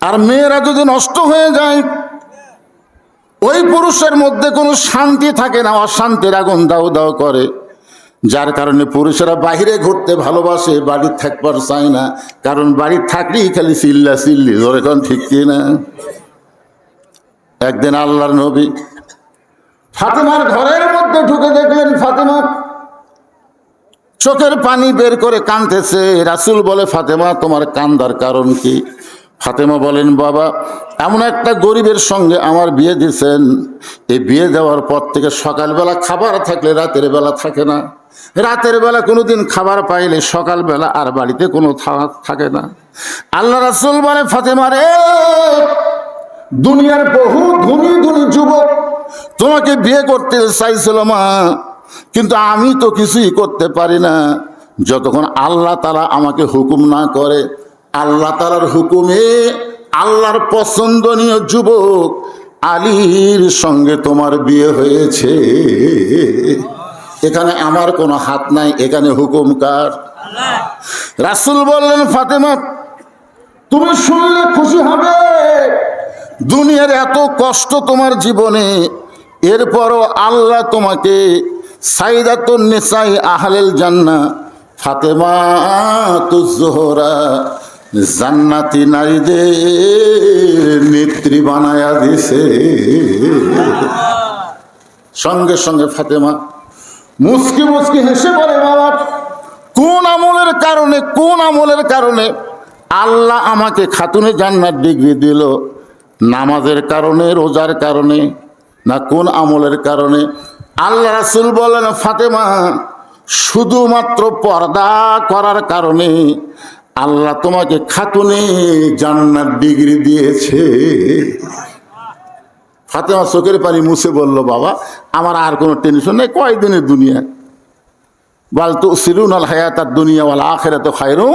আর মেয়েরা যদি নষ্ট হয়ে যায়, ওই পুরুষের মধ্যে কোনো শান্তি থাকে না, অশান্তির আগুন দাউ দাউ করে, যার কারণে পুরুষেরা বাহিরে ঘুরতে ভালোবাসে, বাড়ি থাকবার চায় না। কারণ বাড়ি থাকলেই খালি চিল্লা চিল্লি, ধরে এখন ঠিক কি না? একদিন আল্লাহর নবী ফাতেমার ঘরের মধ্যে ঢুকে দেখলেন ফাতেমা চোখের পানি বের করে কাঁদতেছে। রাসূল বলে, ফাতেমা তোমার কান্দার কারণ কি? ফাতেমা বলেন, বাবা এমন একটা গরিবের সঙ্গে আমার বিয়ে দিয়েছেন, এই বিয়ে দেওয়ার পর থেকে সকালবেলা খাবার থাকলে রাতের বেলা থাকে না, রাতের বেলা কোনোদিন খাবার পাইলে সকালবেলা আর বাড়িতে কোনো থাকে না। আল্লাহ রাসূল বলে, ফাতেমা রে, দুনিয়ার বহু ধনী ধনী যুবক তোমাকে বিয়ে করতে চাইছিল মা, কিন্তু আমি তো কিছুই করতে পারি না যতক্ষণ আল্লাহ তাআলা আমাকে হুকুম না করে। আল্লাহ তাআলার হুকুমে আল্লাহর পছন্দনীয় যুবক আলীর সঙ্গে তোমার বিয়ে হয়েছে। এখানে আমার কোনো হাত নাই, এখানে হুকুম কার? রাসূল বললেন, ফাতেমা তুমি শুনলে খুশি হবে, দুনিয়ার এত কষ্ট তোমার জীবনে, এরপরও আল্লাহ তোমাকে সাইদাতুন নিসাই আহলিল জান্নাহ ফাতেমাতুজ জোহরা জান্নাতি নারীদের নেত্রী বানায়া দিছে। সঙ্গে সঙ্গে ফাতেমা মুস্কি মুস্কি হেসে বলে, বাবা কোন আমলের কারণে আল্লাহ আমাকে খাতুনে জান্নাত ডিগ্রি দিল? নামাজের কারণে, রোজার কারণে, না কোন আমলের কারণে? আল্লাহ রাসূল বলেন, ফাতেমা শুধুমাত্র পর্দা করার কারণে আল্লাহ তোমাকে খাতুনে জান্নাত ডিগ্রি দিয়েছে। ফাতেমা চোখের পানি মুছে বলল, বাবা আমার আর কোনো টেনশন নেই, কয়দিনের দুনিয়া, বাল তুসিরুনাল হায়াতাদ দুনিয়া ওয়াল আখিরাতু খায়রুন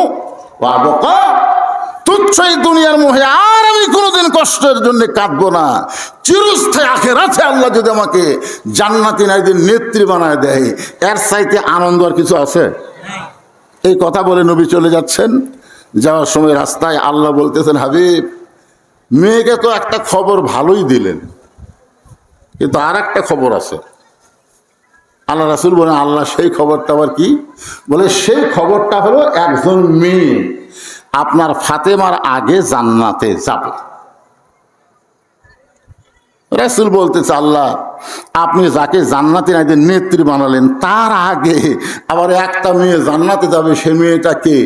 ওয়া আবকা। তুচ্ছ এই দুনিয়ার মোহে আর আমি কোনোদিন কষ্টের জন্য কাঁদবো না। চিরস্থায়ী আখিরাতে আল্লাহ যদি আমাকে জান্নাতি নারীদের নেত্রী বানায় দেয়, এর চাইতে আনন্দ আর কিছু আছে? এই কথা বলে নবী চলে যাচ্ছেন। যাওয়ার সময় রাস্তায় আল্লাহ বলতেছেন, হাবিব মেয়েকে তো একটা খবর ভালোই দিলেন, কিন্তু আর একটা খবর আছে। আল্লাহ রাসূল বলেন, আল্লাহ সেই খবরটা আবার কি? বলে, সেই খবরটা হলো একজন মেয়ে আপনার ফাতেমার আগে জান্নাতে যাবে। রাসূল বলতেছে, আল্লাহ আপনি যাকে জান্নাতি নারীদের নেত্রী বানালেন, তার আগে আবার একটা মেয়ে জান্নাতে যাবে, সেই মেয়েটা কে?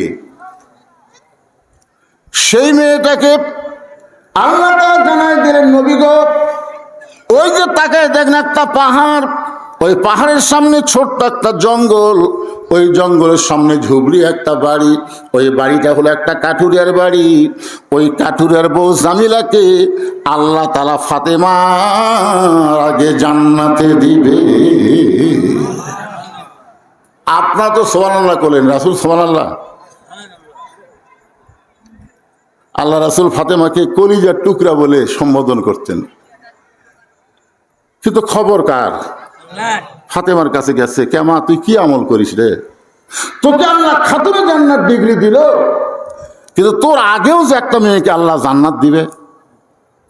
সেই মেয়েটাকে আল্লাহ তাআলা জানায় দিলেন, নবী গো, ওই যে তাকায় দেখেন একটা পাহাড়, ওই পাহাড়ের সামনে ছোট্ট একটা জঙ্গল, ওই জঙ্গলের সামনে ঝুবড়ি একটা বাড়ি, ওই বাড়িটা হলো একটা কাঠুরিয়ার বাড়ি। ওই কাঠুরিয়ার বউ জামিলাকে আল্লাহ তাআলা ফাতেমার আগে জান্নাতে দিবে। আপনারা তো সুবহানাল্লাহ করলেন, রাসূল সুবহানাল্লাহ। আল্লাহ রাসূল ফাতেমাকে কলিজার টুকরা বলে সম্বোধন করতেন, কিন্তু খবর কার? ফাতেমার কাছে গেছে, কেমা তুই কি আমল করিস রে, তোকে আল্লাহ খাতুনে জান্নাত ডিগ্রি দিল, কিন্তু তোর আগেও যে একটা মেয়েকে আল্লাহ জান্নাত দিবে।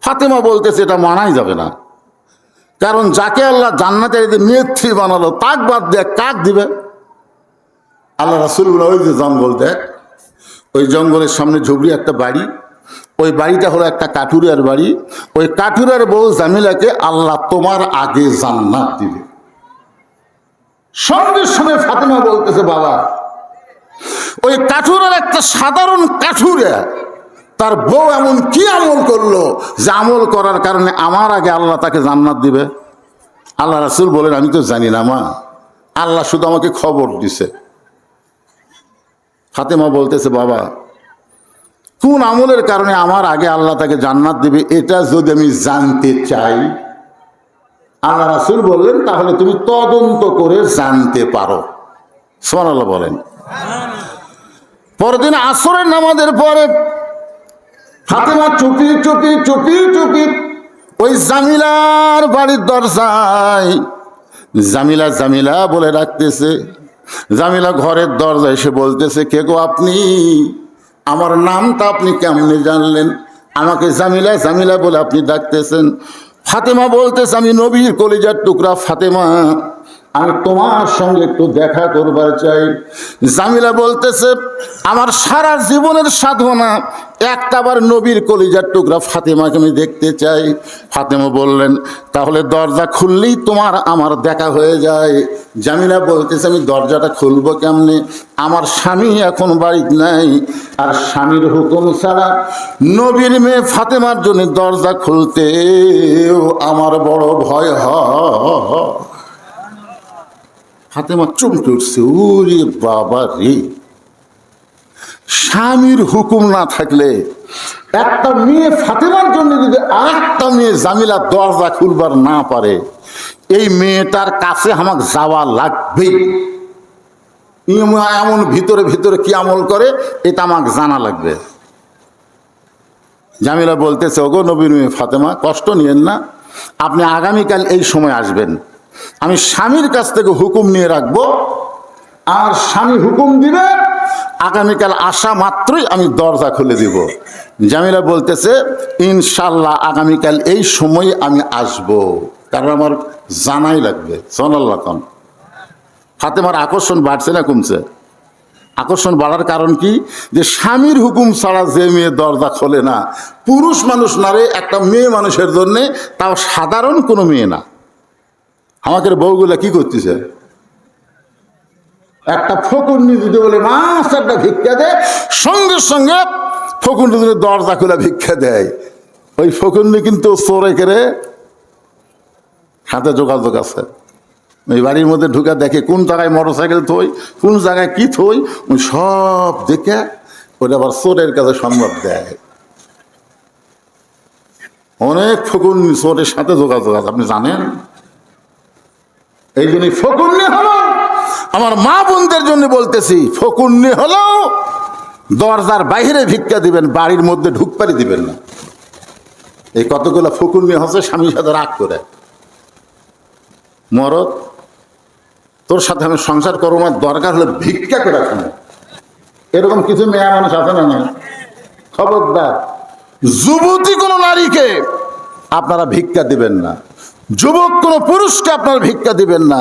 ফাতেমা বলতেছে, এটা মানাই যাবে না, কারণ যাকে আল্লাহ জান্নাতের নেত্রী বানালো তাক বাদ দিয়ে কাক দিবে? আল্লাহ রাসূল ওই যে জঙ্গল দেখ, ওই জঙ্গলের সামনে ঝুবড়ি একটা বাড়ি, ওই বাড়িটা হলো একটা কাঠুরিয়ার বাড়ি। ওই কাঠুরিয়ার বউ জামিলাকে আল্লাহ তোমার আগে জান্নাত দিবে। সঙ্গে সঙ্গে ফাতেমা বলতেছে, বাবা ওই কাঠুরিয়ার একটা সাধারণ কাঠুরিয়া, তার বউ এমন কি আমল করলো যে আমল করার কারণে আমার আগে আল্লাহ তাকে জান্নাত দিবে? আল্লাহ রাসূল বলেন, আমি তো জানি না মা, আল্লাহ শুধু আমাকে খবর দিছে। ফাতেমা বলতেছে, বাবা কোন আমলের কারণে আমার আগে আল্লাহ তাকে জান্নাত দিবে, এটা যদি আমি জানতে চাই, আল্লাহ রাসূল বললেন, তাহলে তুমি তদন্ত করে জানতে পারো। সুবহানাল্লাহ বলেন। পরদিন আসরের নামাজের পরে ফাতেমা চুপি চুপি চুপি চুপি ওই জামিলার বাড়ির দরজায় জামিলা জামিলা বলে ডাকতেছে। জামিলা ঘরের দরজায় এসে বলতেছে, কে গো আপনি? আমার নামটা আপনি কেমনে জানলেন? আমাকে জামিলা জামিলা বলে আপনি ডাকতেছেন। ফাতেমা বলতেছে, আমি নবীর কলিজার টুকরা ফাতেমা, আমি তোমার সঙ্গে একটু দেখা করবার চাই। জামিলা বলতেছে, আমার সারা জীবনের সাধনা একটাবার নবীর কলিজার টুকরা ফাতেমাকে আমি দেখতে চাই। ফাতেমা বললেন, তাহলে দরজা খুললেই তোমার আমার দেখা হয়ে যায়। জামিলা বলতেছে, আমি দরজাটা খুলবো কেমনে? আমার স্বামী এখন বাড়িতে নাই, আর স্বামীর হুকুম ছাড়া নবীর মেয়ে ফাতেমার জন্য দরজা খুলতেও আমার বড় ভয় হয়। ফাতেমা চমকে উঠছে, ওরে বাবা রে, স্বামীর হুকুম না থাকলে একটা মেয়ে ফাতেমার জন্য যদি আরেকটা মেয়ে জামিলা দরজা খুলবার না পারে, এই মেয়েটার কাছে আমাকে যাওয়া লাগবেই। এমন ভিতরে ভিতরে কি আমল করে এটা আমাকে জানা লাগবে। জামিলা বলতেছে, ওগো নবীর মেয়ে ফাতেমা, কষ্ট নিয়েন না, আপনি আগামীকাল এই সময় আসবেন, আমি স্বামীর কাছ থেকে হুকুম নিয়ে রাখবো, আর স্বামী হুকুম দিবে, আগামীকাল আসা মাত্রই আমি দরজা খুলে দিব। জামিলা বলতেছে, ইনশাল্লাহ আগামীকাল এই সময় আমি আসব, কারণ আমার জানাই লাগবে। সাল্লাল্লাহু আলাইহি। ফাতেমার আকর্ষণ বাড়ছে না কমছে? আকর্ষণ বাড়ার কারণ কি? যে স্বামীর হুকুম ছাড়া যে মেয়ে দরজা খোলে না, পুরুষ মানুষ না রে, একটা মেয়ে মানুষের জন্যে, তাও সাধারণ কোনো মেয়ে না। আমাদের বউগুলা কি করতেছে, একটা ফকুন্নি যদি বলে মাছ একটা ভিক্ষা দেয়, সঙ্গে সঙ্গে ফকুন্নি যদি দরজা খুলে ভিক্ষা দেয়, ওই ফকুন্নি কিন্তু চোরে কেড়ে হাতে যোগাযোগ আছে। ওই বাড়ির মধ্যে ঢুকে দেখে কোন জায়গায় মোটরসাইকেল থই, কোন জায়গায় কি থই, ওই সব দেখে ওটা আবার চোরের কাছে সংবাদ দেয়। অনেক ফকুন্নি চোরের সাথে যোগাযোগ আছে, আপনি জানেন। এই জন্য ফকুন্নি হলো, আমার মা বোনদের জন্য বলতেছি, ফকুন্নি হলো দরজার বাইরে ভিক্ষা দিবেন, বাড়ির মধ্যে ঢুকপারি দিবেন না। এই কতগুলো ফকুন্নি হচ্ছে স্বামীর সাথে রাগ করে, মরদ তোর সাথে আমি সংসার করবো না, দরকার হলে ভিক্ষা করে খাবো, এরকম কিছু মেয়ে মানুষ আছে না? না, খবরদার, যুবতী কোনো নারীকে আপনারা ভিক্ষা দিবেন না, যুবক কোনো পুরুষকে আপনারা ভিক্ষা দিবেন না।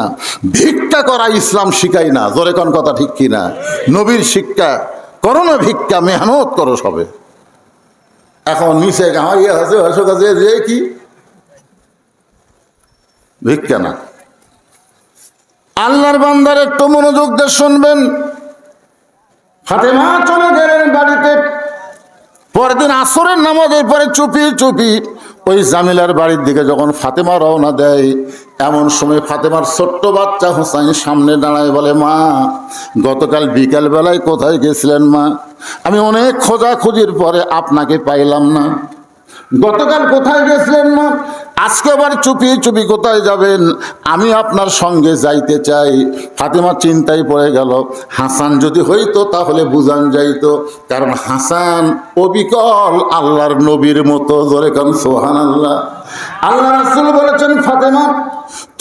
ভিক্ষা করা ইসলাম শিখাই না, জোরে কোন কথা ঠিক কিনা? নবীর শিক্ষা করো না, ভিক্ষা মেহনত করো সবে। এখন নিচে ইয়ে আছে, অশোক আছে, যে কি ভিক্ষা না। আল্লাহর বান্দার একটু মনোযোগ দিয়ে শুনবেন। ফাতেমা চলে গেলেন বাড়িতে। পরের দিন আসরের নামাজের পরে চুপি চুপি ওই জামিলার বাড়ির দিকে যখন ফাতেমা রওনা দেয়, এমন সময় ফাতেমার ছোট্ট বাচ্চা হোসাইন সামনে দাঁড়ায়, বলে, মা, গতকাল বিকাল বেলায় কোথায় গেছিলেন মা? আমি অনেক খোঁজাখুঁজির পরে আপনাকে পাইলাম না। গতকাল কোথায় গেছিলেন মা? আজকে আবার চুপি চুপি কোথায় যাবেন? আমি আপনার সঙ্গে যাইতে চাই। ফাতেমা চিন্তায় পড়ে গেল, হাসান যদি হইতো তাহলে বুঝান যাইতো, কারণ হাসান অবিকল আল্লাহর নবীর মতো। জোরে কান সুবহানাল্লাহ। আল্লাহ রাসূল বলেছেন, ফাতেমা,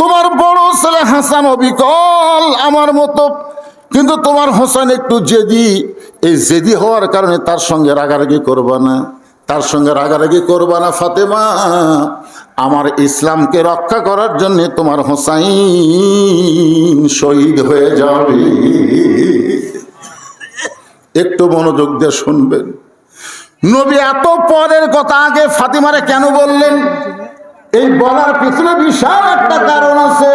তোমার বড় ছেলে হাসান অবিকল আমার মতো, কিন্তু তোমার হোসেন একটু জেদি। এই জেদি হওয়ার কারণে তার সঙ্গে রাগারাগি করবা না, তার সঙ্গে রাগারাগি করবা না ফাতেমা। আমার ইসলামকে রক্ষা করার জন্য তোমার হোসাইন শহীদ হয়ে যাবে। একটু মনোযোগ দিয়ে শুনবেন। নবী এত পরের কথা আগে ফাতেমারে কেন বললেন? এই বলার পিছনে বিশাল একটা কারণ আছে।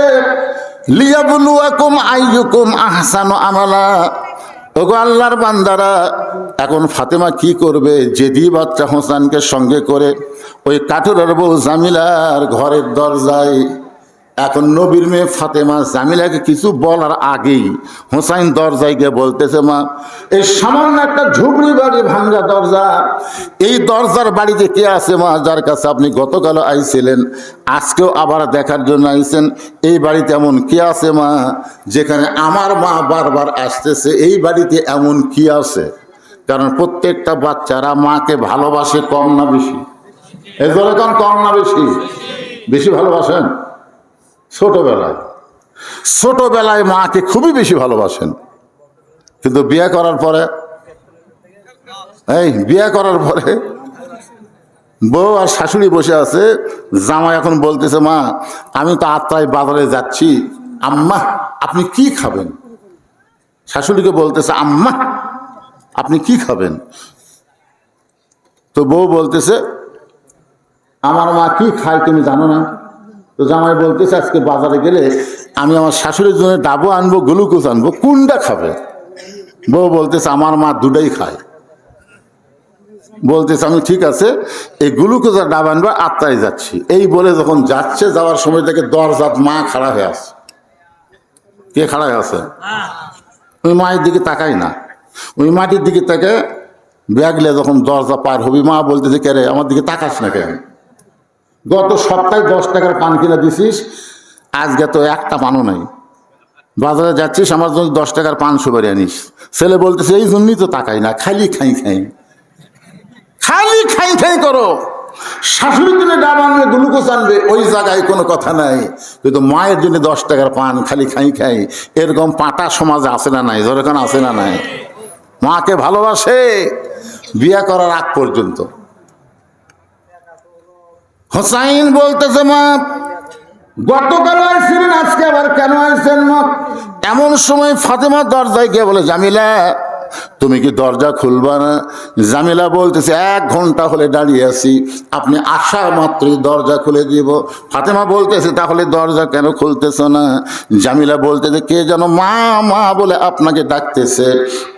লিয়াবলুয়াকুম আইয়ুকুম আহসানু আমালা। ওগো আল্লাহর বান্দারা, এখন ফাতেমা কি করবে? জেদি বাচ্চা হোসেনকে সঙ্গে করে ওই কাঠুরের বউ জামিলার ঘরের দরজায়। এখন নবীর মেয়ে ফাতেমা জামিলাকে কিছু বলার আগেই হোসাইন দরজায় গিয়ে বলতেছে, মা, এই সামান্য একটা ঝুপড়ি বাড়ি ভাঙ্গা দরজা, এই দরজার বাড়িতে কে আছে মা, যার কাছে আপনি গতকালও আইছিলেন, আজকেও আবার দেখার জন্য আইছেন? এই বাড়িতে এমন কে আছে মা, যেখানে আমার মা বারবার আসতেছে? এই বাড়িতে এমন কি আছে? কারণ প্রত্যেকটা বাচ্চারা মাকে ভালোবাসে কম না বেশি? এই ধরে কম না বেশি? বেশি ভালোবাসেন। ছোটবেলায় মাকে খুবই বেশি ভালোবাসেন, কিন্তু বিয়ে করার পরে বউ আর শাশুড়ি বসে আছে। জামাই এখন বলতেছে, মা আমি তো আত্রাই বাজারে যাচ্ছি, আম্মা আপনি কি খাবেন? শাশুড়িকে বলতেছে, আম্মা আপনি কি খাবেন? তো বউ বলতেছে, আমার মা কি খায় তুমি জানো না? তো জামাই বলতেছে, আজকে বাজারে গেলে আমি আমার শাশুড়ির জন্য ডাবো আনবো, গ্লুকোজ আনবো, কোনটা খাবে? বউ বলতেছে, আমার মা দুটাই খায়। বলতেছে, আমি ঠিক আছে এই গ্লুকোজ আর ডাব আনবো, আত্রাই যাচ্ছি। এই বলে যখন যাচ্ছে, যাওয়ার সময় থেকে দরজাত মা খাড়া হয়ে আছে। কে খাড়া হয়ে আছে? ওই মায়ের দিকে তাকাই না, ওই মাটির দিকে তাকে ব্যাগলে যখন দরজা পার হবি, মা বলতেছে, কে রে আমার দিকে তাকাস না কেন? গত সপ্তাহে 10 টাকার পান কিনে দিছিস, আজকে তো একটা পানও নাই। বাজারে যাচ্ছিস, আমার জন্য 10 টাকার পান সুপারি আনিস। ছেলে বলতেছে, এই জন্যই তো তাকাই না, খালি খাই খাই, খালি খাই খাই করো। শাশুড়ির জন্য ডাব আনবে, গ্লুকোজ আনবে, ওই জায়গায় কোনো কথা নাই। কিন্তু মায়ের জন্য 10 টাকার পান খালি খাই খাই, এরকম পাটা সমাজে আছে না নাই? যেরকম আছে না নাই? মাকে ভালোবাসে বিয়ে করার আগ পর্যন্ত। হোসাইন বলতেছে, মা গতকাল আসছিলেন, আজকে আবার কেন আসছেন মা? এমন সময় ফাতেমা দরজায় গিয়ে বলে, জামিলা তুমি কি দরজা খুলবা না? জামিলা বলতেছে, 1 ঘন্টা হলে দাঁড়িয়ে আছি, আপনি আসা মাত্রই দরজা খুলে দিব। ফাতেমা বলতেছে, তাহলে দরজা কেন খুলতেছ না? জামিলা বলতেছে, কে যেন মা মা বলে আপনাকে ডাকতেছে।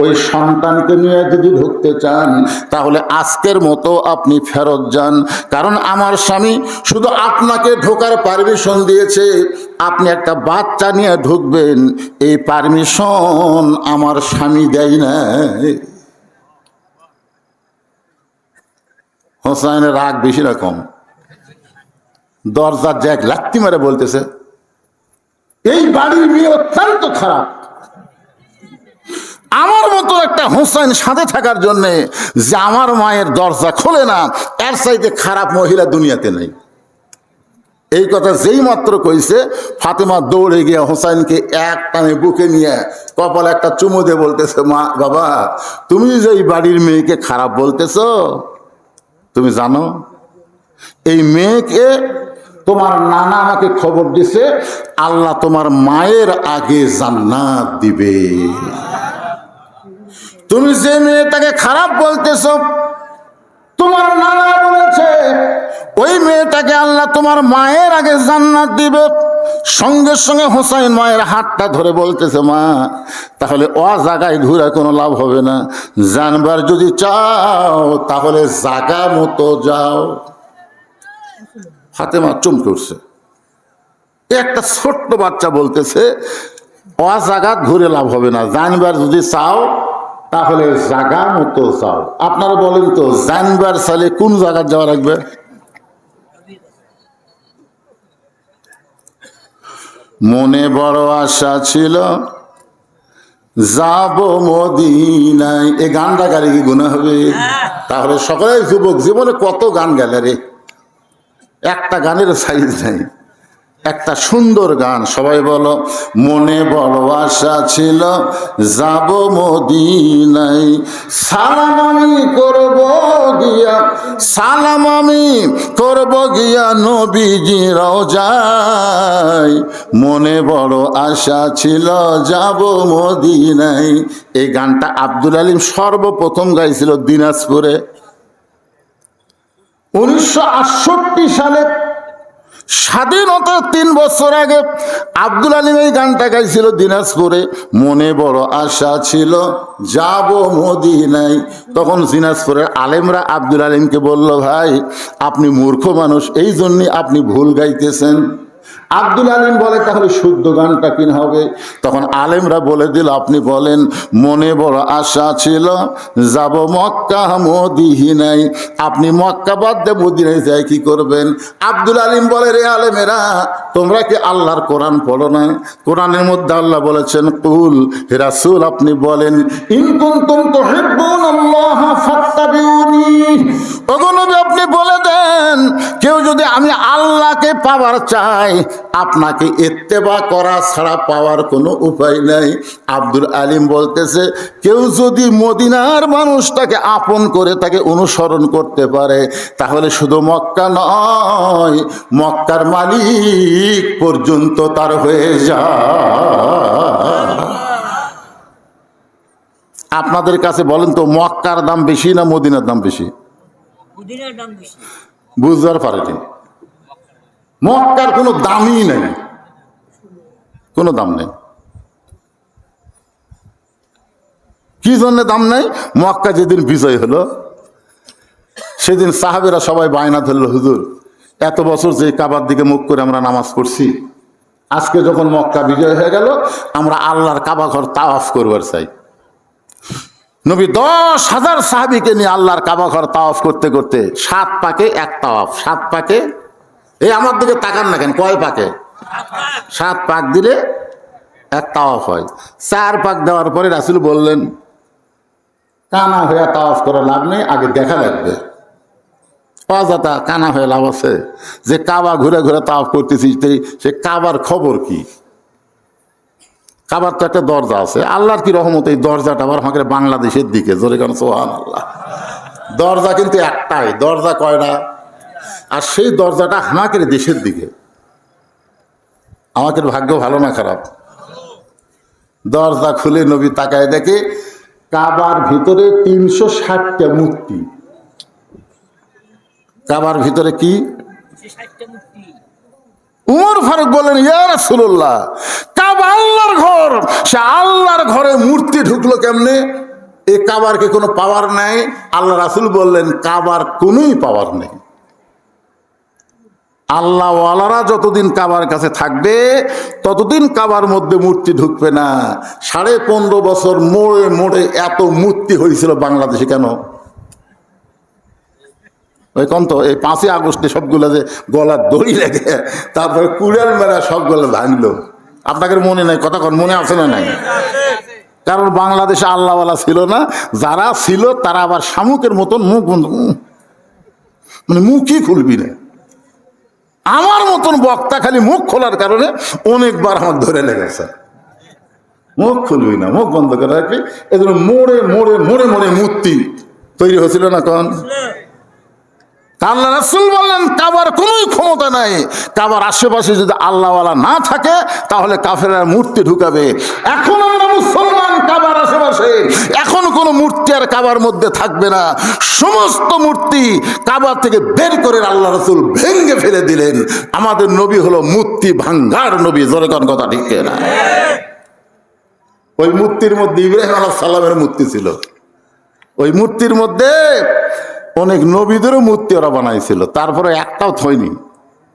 ওই সন্তানকে নিয়ে যদি ঢুকতে চান তাহলে আজকের মতো আপনি ফেরত যান, কারণ আমার স্বামী শুধু আপনাকে ঢোকার পারমিশন দিয়েছে, আপনি একটা বাচ্চা নিয়ে ঢুকবেন এই পারমিশন আমার স্বামী দেয় না। হোসাইনের রাগ বেশি না কম? দরজার জ্যাক লাত্তি মারে বলতেছে, এই বাড়ির মেয়ে অত্যন্ত খারাপ, আমার মতো একটা হোসাইন সাথে থাকার জন্য যে আমার মায়ের দরজা খোলে না, এর চাইতে খারাপ মহিলা দুনিয়াতে নেই। এই কথা যেই মাত্র কইছে, ফাতেমা দৌড়ে গিয়ে হোসাইনকে এক টানে বুকে নিয়ে কপালে একটা চুমু দিয়ে বলতেছে, মা বাবা তুমি যে এই বাড়ির মেয়েকে খারাপ বলতেছ, তুমি জানো এই মেয়েকে তোমার নানা আমাকে খবর দিছে, আল্লাহ তোমার মায়ের আগে জান্নাত দিবে। তুমি যে মেয়েটাকে খারাপ বলতেছ, তোমার নানা বলেছে ওই মেয়েটাকে আল্লাহ তোমার মায়ের আগে জান্নাত দিবে। সঙ্গে সঙ্গে হোসাইন মায়ের হাতটা ধরে বলতেছে, মা তাহলে জায়গায় ঘুরে কোনো লাভ হবে না, জানবার যদি চাও তাহলে জাগা মতো যাও। ফাতেমা চমকে উঠছে। একটা ছোট্ট বাচ্চা বলতেছে, জায়গা ঘুরে লাভ হবে না, জানবার যদি চাও তাহলে জাগা মতো যাও। আপনারা বলেন তো, জানবার চাইলে কোন জায়গা যাওয়া লাগবে? মনে বড় আশা ছিল যাব মদিনায়। এই গানটা গাড়ি কি গুনাহ হবে? তাহলে সকলে যুবক জীবনে কত গান গেলে রে, একটা গানের সাইজ নাই। একটা সুন্দর গান, সবাই বলো, মনে বড় আশা ছিল যাব মদিনায়, সালাম আমি করব গিয়া, সালাম আমি করব গিয়া নবীজি রওজায়, মনে বড় আশা ছিল যাব মদিনায়। এই গানটা আব্দুল আলিম সর্বপ্রথম গাইছিল দিনাজপুরে 1968 সালে। স্বাধীনতার 3 বছর আগে আব্দুল আলিম এই গানটা গাইছিল দিনাজপুরে, মনে বড় আশা ছিল যাব মদিনায়। তখন দিনাজপুরের আলেমরা আব্দুল আলিমকে বলল, ভাই আপনি মূর্খ মানুষ, এই জন্যই আপনি ভুল গাইতেছেন। আব্দুল আলিম বলে, তাহলে শুদ্ধ গানটা কি হবে? তখন আলেমরা বলে দিল, আপনি বলেন, মনে বড় আশা ছিল যাব মক্কা মদিনায়। আপনি মক্কা বাদ দিয়ে মদিনায় যাই কি করবেন? আব্দুল আলিম বলে, রে আলেমেরা, তোমরা কি আল্লাহর কোরআন পড়ো না? কোরআনের মধ্যে আল্লাহ বলেছেন, কুল হে রাসূল আপনি বলেন, ইন কুনতুম তুহিব্বুনাল্লাহ ফাত্তাবিউনি। ওগো নবী আপনি বলে দেন, কেউ যদি আমি আল্লাহকে পাওয়ার চাই, আপনাকে ইত্তেবা করা ছাড়া পাওয়ার কোনো উপায় নাই। আব্দুল আলিম বলতেছে, কেউ যদি মদিনার মানুষটাকে আপন করে তাকে অনুসরণ করতে পারে, তাহলে শুধু মক্কা নয়, মক্কার মালিক পর্যন্ত তার হয়ে যায়। আপনাদের কাছে বলেন তো, মক্কার দাম বেশি না মদিনার দাম বেশি? মদিনার দাম বেশি। বুঝবার পারেনি, মক্কার কোনো দামই নেই, কোনো দাম নেই। কি জন্য দাম নেই? মক্কা যেদিন বিজয় হলো সেদিন সাহাবেরা সবাই বায়না ধরল, হুজুর এত বছর যে কাবার দিকে মুখ করে আমরা নামাজ পড়ছি, আজকে যখন মক্কা বিজয় হয়ে গেল, আমরা আল্লাহর কাবা ঘর তাওয়াফ করবার চাই। নবী 10,000 সাহাবীকে নিয়ে আল্লাহর কাবা ঘর তাওয়াফ করতে করতে 7 পাকে এক তাওয়াফ। 7 পাকে, এই আমার দিকে তাকান না কেন, কয় পাকে? 7 পাক দিলে এক তাওয়াফ হয়। 4 পাক দেওয়ার পরে রাসূল বললেন, কানা হয়ে তাওয়াফ করা লাভ নেই, আগে দেখা লাগবে। অযথা কানা হয়ে লাভ আছে? যে কাবা ঘুরে ঘুরে তাওয়াফ করতেছিস, সে কাবার খবর কি? কাবার তো একটা দরজা আছে, আল্লাহর কি রহমত এই দরজাটা আবার আমাকে বাংলাদেশের দিকে, জোরে কেন সুবহানাল্লাহ। দরজা কিন্তু একটাই, দরজা কয়টা? আর সেই দরজাটা আমাদের দেশের দিকে। আমাদের ভাগ্য ভালো না খারাপ? দরজা খুলে নবী তাকায় দেখে কাবার ভিতরে 360টা মূর্তি। কাবার ভিতরে কি? উমর ফারুক বলেন, ইয়া রাসূলুল্লাহ, কাবা আল্লাহর ঘর, সে আল্লাহর ঘরে মূর্তি ঢুকলো কেমনে? এই কাবার কি কোনো পাওয়ার নাই? আল্লাহ রাসূল বললেন, কাবার কোনোই পাওয়ার নেই। আল্লাহ ওয়ালারা যতদিন কাবার কাছে থাকবে ততদিন কাবার মধ্যে মূর্তি ঢুকবে না। 15.5 বছর মোড়ে মোড়ে এত মূর্তি হয়েছিল বাংলাদেশে কেন? ওই কম তো, এই 5ই আগস্টে সবগুলো যে গলার দড়ি লেগে তারপরে কুড়াল মেরা সবগুলো ভাঙলো। আপনাদের মনে নাই? কথা কন, মনে আছে না নাই? কারণ বাংলাদেশে আল্লাহওয়ালা ছিল না, যারা ছিল তারা আবার শামুকের মতন মুখ বন্ধ, মানে মুখই খুলবি না। আমার মতন বক্তা খালি মুখ খোলার কারণে অনেকবার আমার ধরে লেগেছে, মুখ খুলবি না, মুখ বন্ধ করে রাখবি। এই জন্য মোড়ে মোড়ে মোড়ে মোড়ে মূর্তি তৈরি হয়েছিল না কোন? আল্লাহ রাসূল বললেন, কাবার কোনো ক্ষমতা নাই। কাবার আশেপাশে যদি আল্লাহওয়ালা না থাকে তাহলে কাফেররা মূর্তি ঢুকাবে। এখন আমরা মুসলমান, কাবার আশেপাশে এখন কোনো মূর্তি আর কাবার মধ্যে থাকবে না। সমস্ত মূর্তি কাবার থেকে বের করে আল্লাহ রাসূল ভেঙে ফেলে দিলেন। আমাদের নবী হলো মূর্তি ভাঙ্গার নবী, জোরে কোন কথা ঠিক না? ওই মূর্তির মধ্যে ইব্রাহিম আলাইহিস সালামের মূর্তি ছিল, ওই মূর্তির মধ্যে অনেক নবীদেরও মূর্তি ওরা বানাইছিল, তারপরে একটাও থয়নি,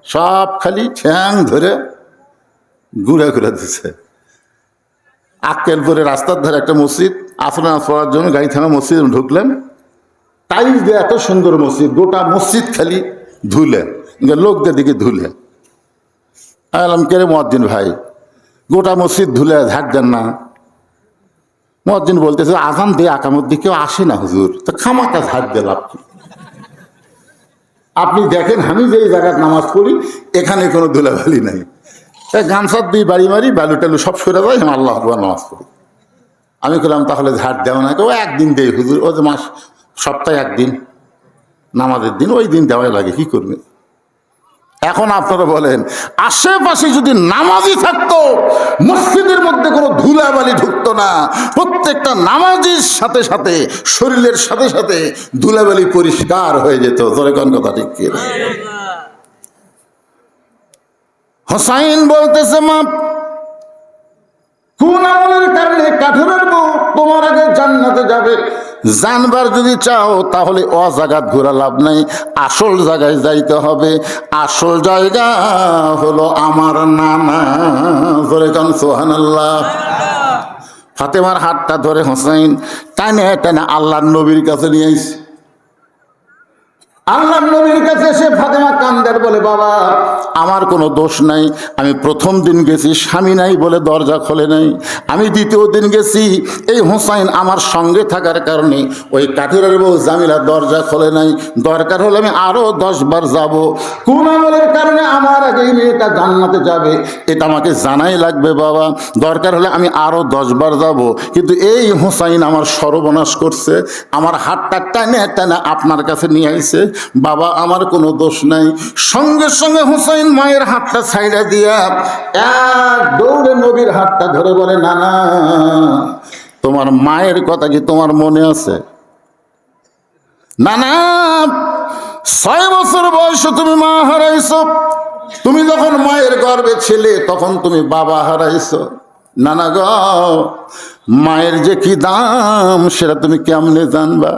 সব খালি ঠ্যাং ধরে ঘুরে ঘুরে দিছে। আক্কেলপুরে রাস্তার ধারে একটা মসজিদ, আসর নামাজ পড়ার জন্য গাড়ি থামা মসজিদ ঢুকলেন, টাইলস দিয়ে এত সুন্দর মসজিদ, গোটা মসজিদ খালি ধুলে, লোকদের দিকে ধুলে। আলাম কে রে মুয়াজ্জিন ভাই, গোটা মসজিদ ধুলে ঝাড় দেন না? মুয়াজ্জিন বলতেছে, আজান দিয়ে আকামত দিয়ে কেউ আসে না হুজুর, তো খামাকা ঝাড় দিয়ে লাভ কি? আপনি দেখেন আমি যে জায়গায় নামাজ পড়ি এখানে কোনো ধুলাবালি নাই, তাই গামছা দিয়ে বাড়ি মারি, বালু টালু সব সরে যায়, আমি আল্লাহ আকবার নামাজ পড়ি। আমি বললাম, তাহলে ঝাড় দেওয়া না? কেউ একদিন দেয় হুজুর, ও যে মাস সপ্তাহে একদিন নামাজের দিন, ওই দিন দেওয়াই লাগে, কি করবে? এখন আপনারা বলেন, আশেপাশে যদি নামাজি থাকতো মসজিদের মধ্যে কোনো ধুলাবালি ঢুকতো না, প্রত্যেকটা নামাজির সাথে সাথে শরীরের সাথে সাথে ধুলাবালি পরিষ্কার হয়ে যেত। জোরে কোন কথা ঠিক কি? হোসাইন বলতেছে, মা কোন আমলের কারণে কাঠের বউ তোমার আগে জান্নাতে যাবে? জানবার যদি চাও তাহলে অজাগাত ঘোরা লাভ নাই, আসল জায়গায় যাইতে হবে। আসল জায়গা হলো আমার নানা। জোরে কান সুবহানাল্লাহ। ফাতেমার হাতটা ধরে হোসাইন টানে টানে আল্লাহর নবীর কাছে নিয়ে আইছে। আল্লাহর নবীর কাছে এসে ফাতেমা কান্দার বলে, বাবা আমার কোনো দোষ নাই। আমি প্রথম দিন গেছি, স্বামী নাই বলে দরজা খোলে নাই। আমি দ্বিতীয় দিন গেছি, এই হোসাইন আমার সঙ্গে থাকার কারণে ওই কাঠুরের বউ জামিলা দরজা খোলে নাই। দরকার হলে আমি আরো 10 বার যাব। কোন আমলের কারণে আমার আগে এই মেয়েটা জান্নাতে যাবে এটা আমাকে জানাই লাগবে বাবা। দরকার হলে আমি আরো 10 বার যাব, কিন্তু এই হোসাইন আমার সর্বনাশ করছে, আমার হাতটা টানে টানে আপনার কাছে নিয়ে আইছে। বাবা আমার কোনো দোষ নাই। সঙ্গে সঙ্গে হোসাইন মায়ের হাতটা ছাইড়া দিয়া এক দৌড়ে নবীর হাতটা ধরে বলে, না না, তোমার মায়ের কথা কি তোমার মনে আছে? না না, 6 বছর বয়সে তুমি মা হারাইছো। তুমি যখন মায়ের গর্ভে ছিলে তখন তুমি বাবা হারাইছো। না না গো, মায়ের যে কি দাম সেটা তুমি কেমনে জানবা?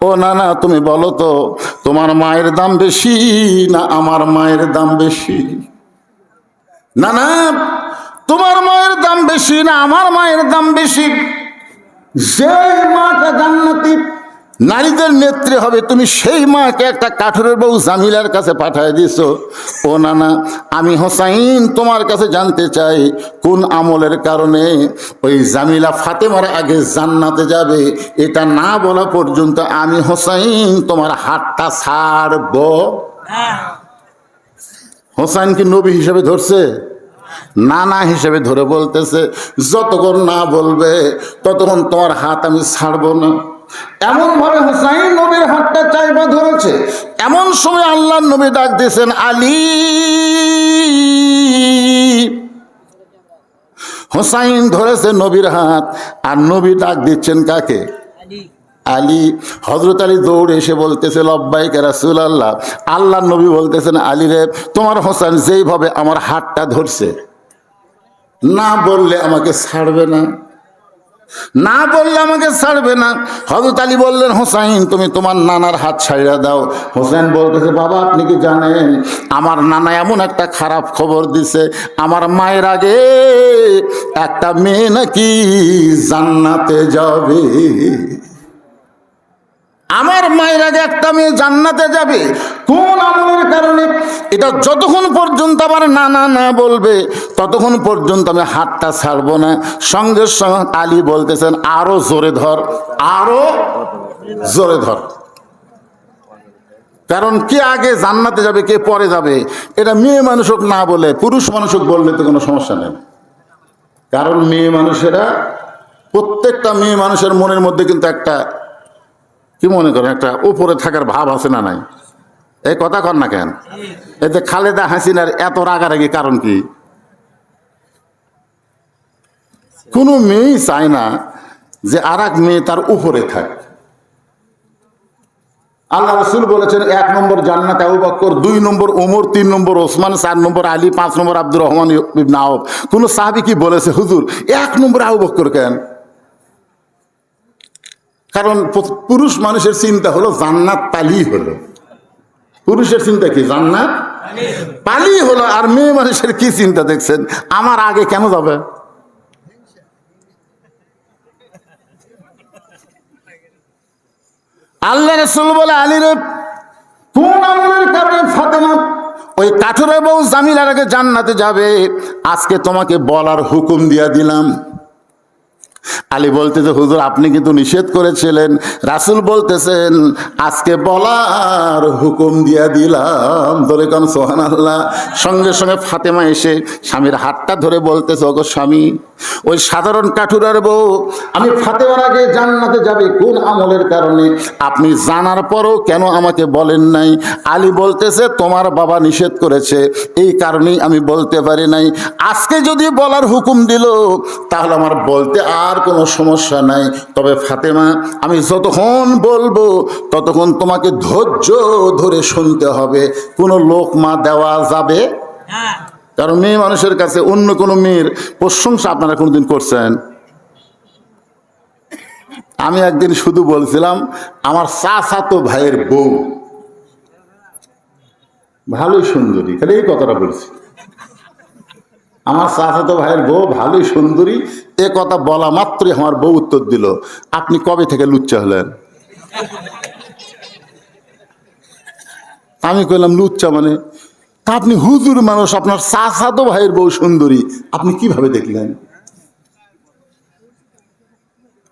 ও না না, তুমি বলো তো, তোমার মায়ের দাম বেশি না আমার মায়ের দাম বেশি? না না, তোমার মায়ের দাম বেশি না আমার মায়ের দাম বেশি? যে মাটা জান্নাতি নারীদের নেত্রী হবে, তুমি সেই মাকে একটা কাঠুরের বউ জামিলার কাছে পাঠিয়ে দিছো। ও না না, আমি হোসাইন তোমার কাছে জানতে চাই, কোন আমলের কারণে ওই জামিলা ফাতেমার আগে জান্নাতে যাবে? এটা না বলা পর্যন্ত আমি হোসাইন তোমার হাতটা ছাড়ব। হোসাইন কি নবী হিসেবে ধরছে? না না হিসেবে ধরে বলতেছে, যতক্ষণ না বলবে ততক্ষণ তোমার হাত আমি ছাড়বো না। এমন ভাবে হোসাইন নবীর হাতটা চাইবা ধরেছে। এমন সময় আল্লাহর নবী ডাক দিয়েছেন, আলী। হোসাইন ধরেছে নবীর হাত, আর নবী ডাক দিচ্ছেন কাকে? আলী। হযরত আলী দৌড়ে এসে বলতেছে, লব্বাইক ইয়া রাসূলুল্লাহ। আল্লাহর নবী বলতেছেন, আলী রে, তোমার হোসেন যেইভাবে আমার হাতটা ধরছে, না বললে আমাকে ছাড়বে না, না বললে আমাকে ছাড়বে না। হযরত আলী বললেন, হোসাইন তুমি তোমার নানার হাত ছাইড়া দাও। হোসেন বলতেছে, বাবা আপনি কি জানেন আমার নানা এমন একটা খারাপ খবর দিছে, আমার মায়ের আগে একটা মেয়ে নাকি জান্নাতে যাবে। আমার মায়ের আগে একটা মেয়ে জান্নাতে যাবে। কোন আমলের কারণে? এটা যতক্ষণ পর্যন্ত আমার নানা না বলবে ততক্ষণ পর্যন্ত আমি হাতটা ছাড়বো না। সঙ্গে সঙ্গে আলী বলতেছেন, আরো জোরে ধর, আরো জোরে ধর। কারণ কে আগে জান্নাতে যাবে কে পরে যাবে এটা মেয়ে মানুষ হোক না বলে পুরুষ মানুষ হোক বললে তো কোনো সমস্যা নেই। কারণ মেয়ে মানুষেরা, প্রত্যেকটা মেয়ে মানুষের মনের মধ্যে কিন্তু একটা, কি মনে করেন, একটা উপরে থাকার ভাব আছে না নাই? এই কথা কর না কেন? এতে খালেদা হাসিনার এত রাগারাগি কারণ কি? কোনো মেয়েই চায় না যে আর এক মেয়ে তার উপরে থাকে। আল্লাহ রাসূল বলেছেন, 1 নম্বর জান্নাতে আবু বকর, 2 নম্বর ওমর, 3 নম্বর ওসমান, 4 নম্বর আলী, 5 নম্বর আব্দুর রহমান ইবনে আওফ। কোন সাহাবী কি বলেছে, হুজুর 1 নম্বর আবু বকর কেন? কারণ পুরুষ মানুষের চিন্তা হলো জান্নাত পালি হলো। পুরুষের চিন্তা কি? জান্নাত পালি হলো। আর মেয়ে মানুষের কি চিন্তা দেখছেন, আমার আগে কেন যাবে? আল্লাহ রাসূল বলে, আলী রে, কোন আমলের কারণে ফাতেমা ওই কাঠুরের বউ জামিলার আগে জান্নাতে যাবে আজকে তোমাকে বলার হুকুম দিয়া দিলাম। আলী বলতেছে, হুজুর আপনি কিন্তু নিষেধ করেছিলেন। রাসূল বলতেছেন, আজকে বলার হুকুম দিয়া দিলাম। ধরে কান সুবহানাল্লাহ। সঙ্গে সঙ্গে ফাতেমা এসে স্বামীর হাতটা ধরে বলতেছে, ওগো স্বামী, ওই সাধারণ কাঠুরার বউ আমি ফাতেমার আগে জান্নাতে যাবে কোন আমলের কারণে আপনি জানার পরও কেন আমাকে বলেন নাই? আলী বলতেছে, তোমার বাবা নিষেধ করেছে, এই কারণেই আমি বলতে পারি নাই। আজকে যদি বলার হুকুম দিল তাহলে আমার বলতে আর কোনো সমস্যা নাই। তবে ফাতেমা, আমি যতক্ষণ বলবো ততক্ষণ তোমাকে ধৈর্য ধরে শুনতে হবে, কোনো লোকমা দেওয়া যাবে। কারণ মেয়ে মানুষের কাছে অন্য কোনো মেয়ের প্রশংসা আপনারা কোনোদিন করছেন? আমি একদিন শুধু বলছিলাম, আমার চাচাতো ভাইয়ের বউ ভালোই সুন্দরী, খালি এই কথাটা বলছি। আমার চাচাতো ভাইয়ের বউ ভালোই সুন্দরী, এ কথা বলা মাত্রই আমার বউ উত্তর দিল, আপনি কবে থেকে লুচ্চা হলেন? আমি কইলাম, লুচ্চা মানে? তা আপনি হুজুর মানুষ, আপনার চাচাতো ভাইয়ের বউ সুন্দরী, আপনি কিভাবে দেখলেন?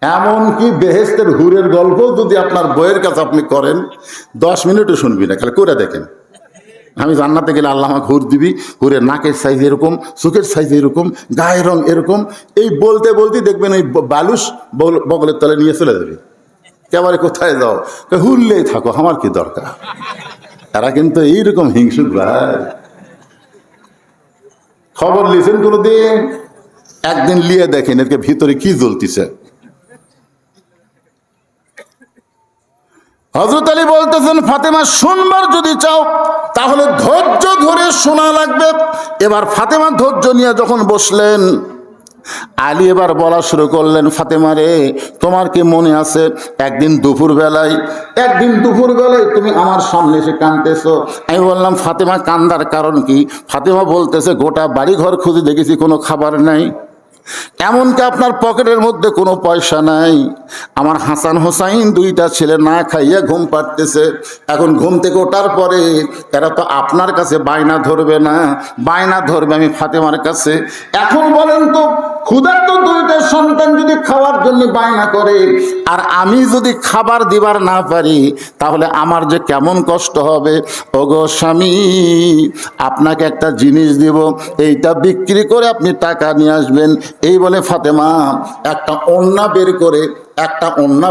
এমনকি বেহেশতের হুরের গল্প যদি আপনার বইয়ের কাছে আপনি করেন 10 মিনিটও শুনবি না, খালি করে দেখেন। আমি জান্নাতে গেলে আল্লাহ আমাকে হুর দিবি, হুরের নাকের সাইজ এরকম, চোখের সাইজ এরকম, গায়ের রং এরকম, এই বলতে বলতে দেখবেন ওই বালুস বগলের তলে নিয়ে চলে যাবে। একেবারে কোথায় যাও? হুরলেই থাকো, আমার কি দরকার। এরা কিন্তু এইরকম হিংসুক ভাই। খবর লিখেন কোনোদিন? একদিন লিয়ে দেখেন এর ভিতরে কি জ্বলতিছে। হযরত আলী বলতেছেন, ফাতেমা শুনবার যদি চাও তাহলে ধৈর্য ধরে শোনা লাগবে। এবার ফাতেমা ধৈর্য নিয়ে যখন বসলেন, আলী এবার বলা শুরু করলেন, ফাতেমা রে, তোমার কি মনে আছে একদিন দুপুর বেলায় তুমি আমার সামনে এসে কাঁদতেছো? আমি বললাম, ফাতেমা কান্দার কারণ কি? ফাতেমা বলতেছে, গোটা বাড়ি ঘর খুঁজে দেখেছি কোনো খাবার নাই, এমনকি আপনার পকেটের মধ্যে কোনো পয়সা নাই। আমার হাসান হোসাইন 2টা ছেলে না খাইয়া ঘুম পাড়তেছে। এখন ঘুম থেকে ওঠার পরে এরা তো আপনার কাছে বায়না ধরবে না, বায়না ধরবে আমি ফাতেমার কাছে। এখন বলেন তো, ক্ষুধার্ত 2টা সন্তান যদি খাওয়ার জন্য বায়না করে আর আমি যদি খাবার দিবার না পারি, তাহলে আমার যে কেমন কষ্ট হবে। ওগো স্বামী, আপনাকে একটা জিনিস দিব, এইটা বিক্রি করে আপনি টাকা নিয়ে আসবেন। এই বলে ফাতেমা একটা ওড়না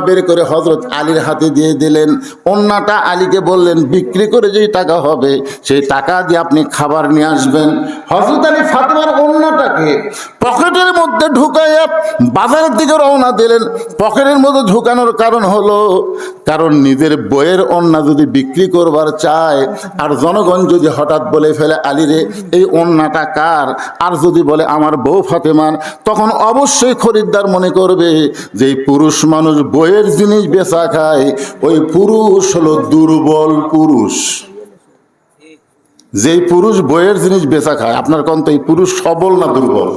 বের করে হযরত আলীর হাতে দিয়ে দিলেন। ওড়নাটা আলীকে বললেন, বিক্রি করে যেই টাকা হবে সেই টাকা দিয়ে আপনি খাবার নিয়ে আসবেন। হযরত আলী ফাতেমার ওড়নাটাকে পকেটের মধ্যে ঢুকাইয়া বাজারের দিকে রওনা দিলেন। পকেটের মধ্যে ঢুকানোর কারণ হলো, কারণ নিজের বইয়ের ওড়না যদি বিক্রি করবার চায় আর জনগণ যদি হঠাৎ বলে ফেলে, আলী রে এই ওড়নাটা কার, আর যদি বলে আমার বউ ফাতেমার, তখন অবশ্যই খরিদ্দার মনে করবে যে এই পুরুষ মানুষ বইয়ের জিনিস বেচা খায়, ওই পুরুষ হলো দুর্বল পুরুষ। যেই পুরুষ বইয়ের জিনিস বেচা খায়, আপনার কোন তো এই পুরুষ সবল না দুর্বল?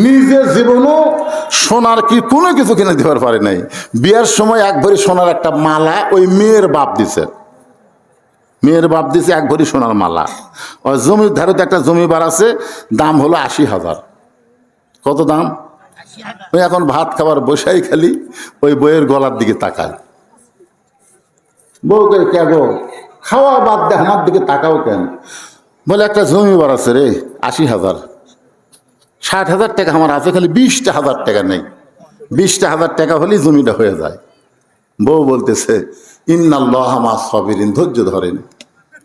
নিজের জীবনও সোনার কি কোনো কিছু কিনে দেওয়ার পারে নাই। বিয়ের সময় 1 ভরি সোনার একটা মালা ওই মেয়ের বাপ দিছে, 1 ভরি সোনার মালা। ওই জমির ধারে একটা জমিবার আছে, দাম হলো 80,000। কত দাম? ওই এখন ভাত খাবার বসাই খালি ওই বইয়ের গলার দিকে তাকায়। বউ কে গো, খাওয়া বাদ দে, আমার দিকে তাকাও কেন? বলে একটা জমিবার আছে রে, 80,000, 60,000 টাকা আমার আছে, খালি 20,000 টাকা নেই। 20,000 টাকা হলেই জমিটা হয়ে যায়। বউ বলতেছে, ইন্নাল্লাহা মা সাবিরিন, ধৈর্য ধরেন,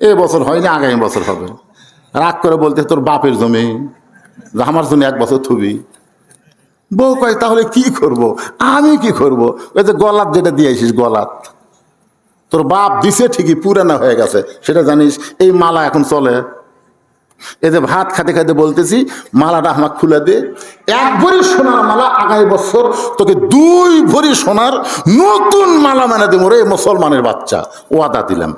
এ বছর হয়নি, আগামী বছর হবে। রাগ করে বলতে, তোর বাপের জমি, আমার জন্য 1 বছর থুবি। বউ কয়, তাহলে কি করব? আমি কি করব? ওই যে গলাত যেটা দিয়েছিস, গলাত তোর বাপ দিছে ঠিকই, পুরানা হয়ে গেছে, সেটা জানিস? এই মালা এখন চলে। এই যে ভাত খাতে খাতে বলতেছি, মালাটা আমার খুলে দে। 1 ভরি সোনার মালা, আগামী বছর তোকে 2 ভরি সোনার নতুন মালা মানে দেবো রে মুসলমানের বাচ্চা, ওয়াদা দিলাম।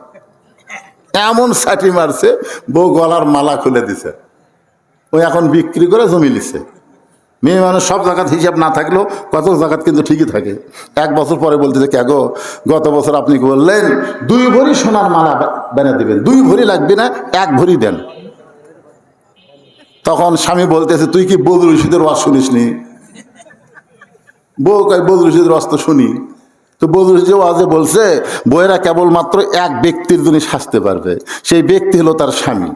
এমন সাটি মারছে, বউ গলার মালা খুলে দিছে। ওই এখন বিক্রি করে জমি লিছে। মেয়ে মানুষ সব জায়গাত হিসাব না থাকলেও কত জায়গাত কিন্তু ঠিকই থাকে। 1 বছর পরে বলতেছে, কে গো, গত বছর আপনি বললেন 2 ভরি সোনার মালা বেনা দিবেন, 2 ভরি লাগবে না, 1 ভরি দেন। তখন স্বামী বলতেছে, তুই কি বদরুল রশিদের ওয়াজ শুনিস নি? বউ কয়, বদরুল রশিদের ওয়াজ তো শুনি। তো বদরুল রশিদ ওয়াজে বলছে, বউয়েরা কেবলমাত্র 1 ব্যক্তির জন্য সাজতে পারবে, সেই ব্যক্তি হলো তার স্বামী।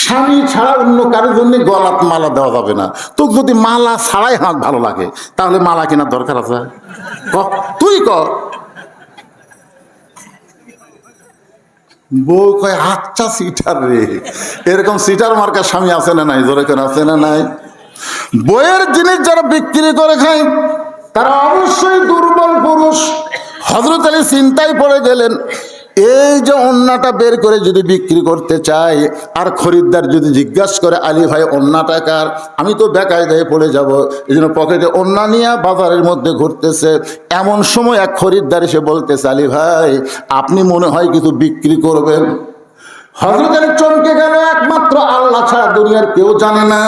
স্বামী ছাড়া অন্য কারোর জন্য গলাত মালা দেওয়া যাবে না। তো যদি মালা ছাড়াই হাত ভালো লাগে, তাহলে মালা কেনার দরকার আছে? তুই ক। বউ কয়, আচ্ছা সিটার রে, এরকম সিটার মার্কা স্বামী আছে না নাই? জোরে কেন আছে না নাই? বইয়ের জিনিস যারা বিক্রি করে খায় তারা অবশ্যই দুর্বল পুরুষ। হযরত আলী চিন্তায় পড়ে গেলেন, এই যে ওড়নাটা বের করে যদি বিক্রি করতে চাই, আর খরিদ্দার যদি জিজ্ঞাসা করে, আলী ভাই ওড়নাটা কার, আমি তো বেকায়দায় পড়ে যাব। এই জন্য পকেটে ওড়না নিয়ে বাজারের মধ্যে ঘুরতেছে। এমন সময় এক খরিদ্দার এসে বলতেছে, আলী ভাই আপনি মনে হয় কিছু বিক্রি করবেন। হযরত আলী চমকে গেল, একমাত্র আল্লাহ আল্লাহ ছাড়া দুনিয়ার কেউ জানে না।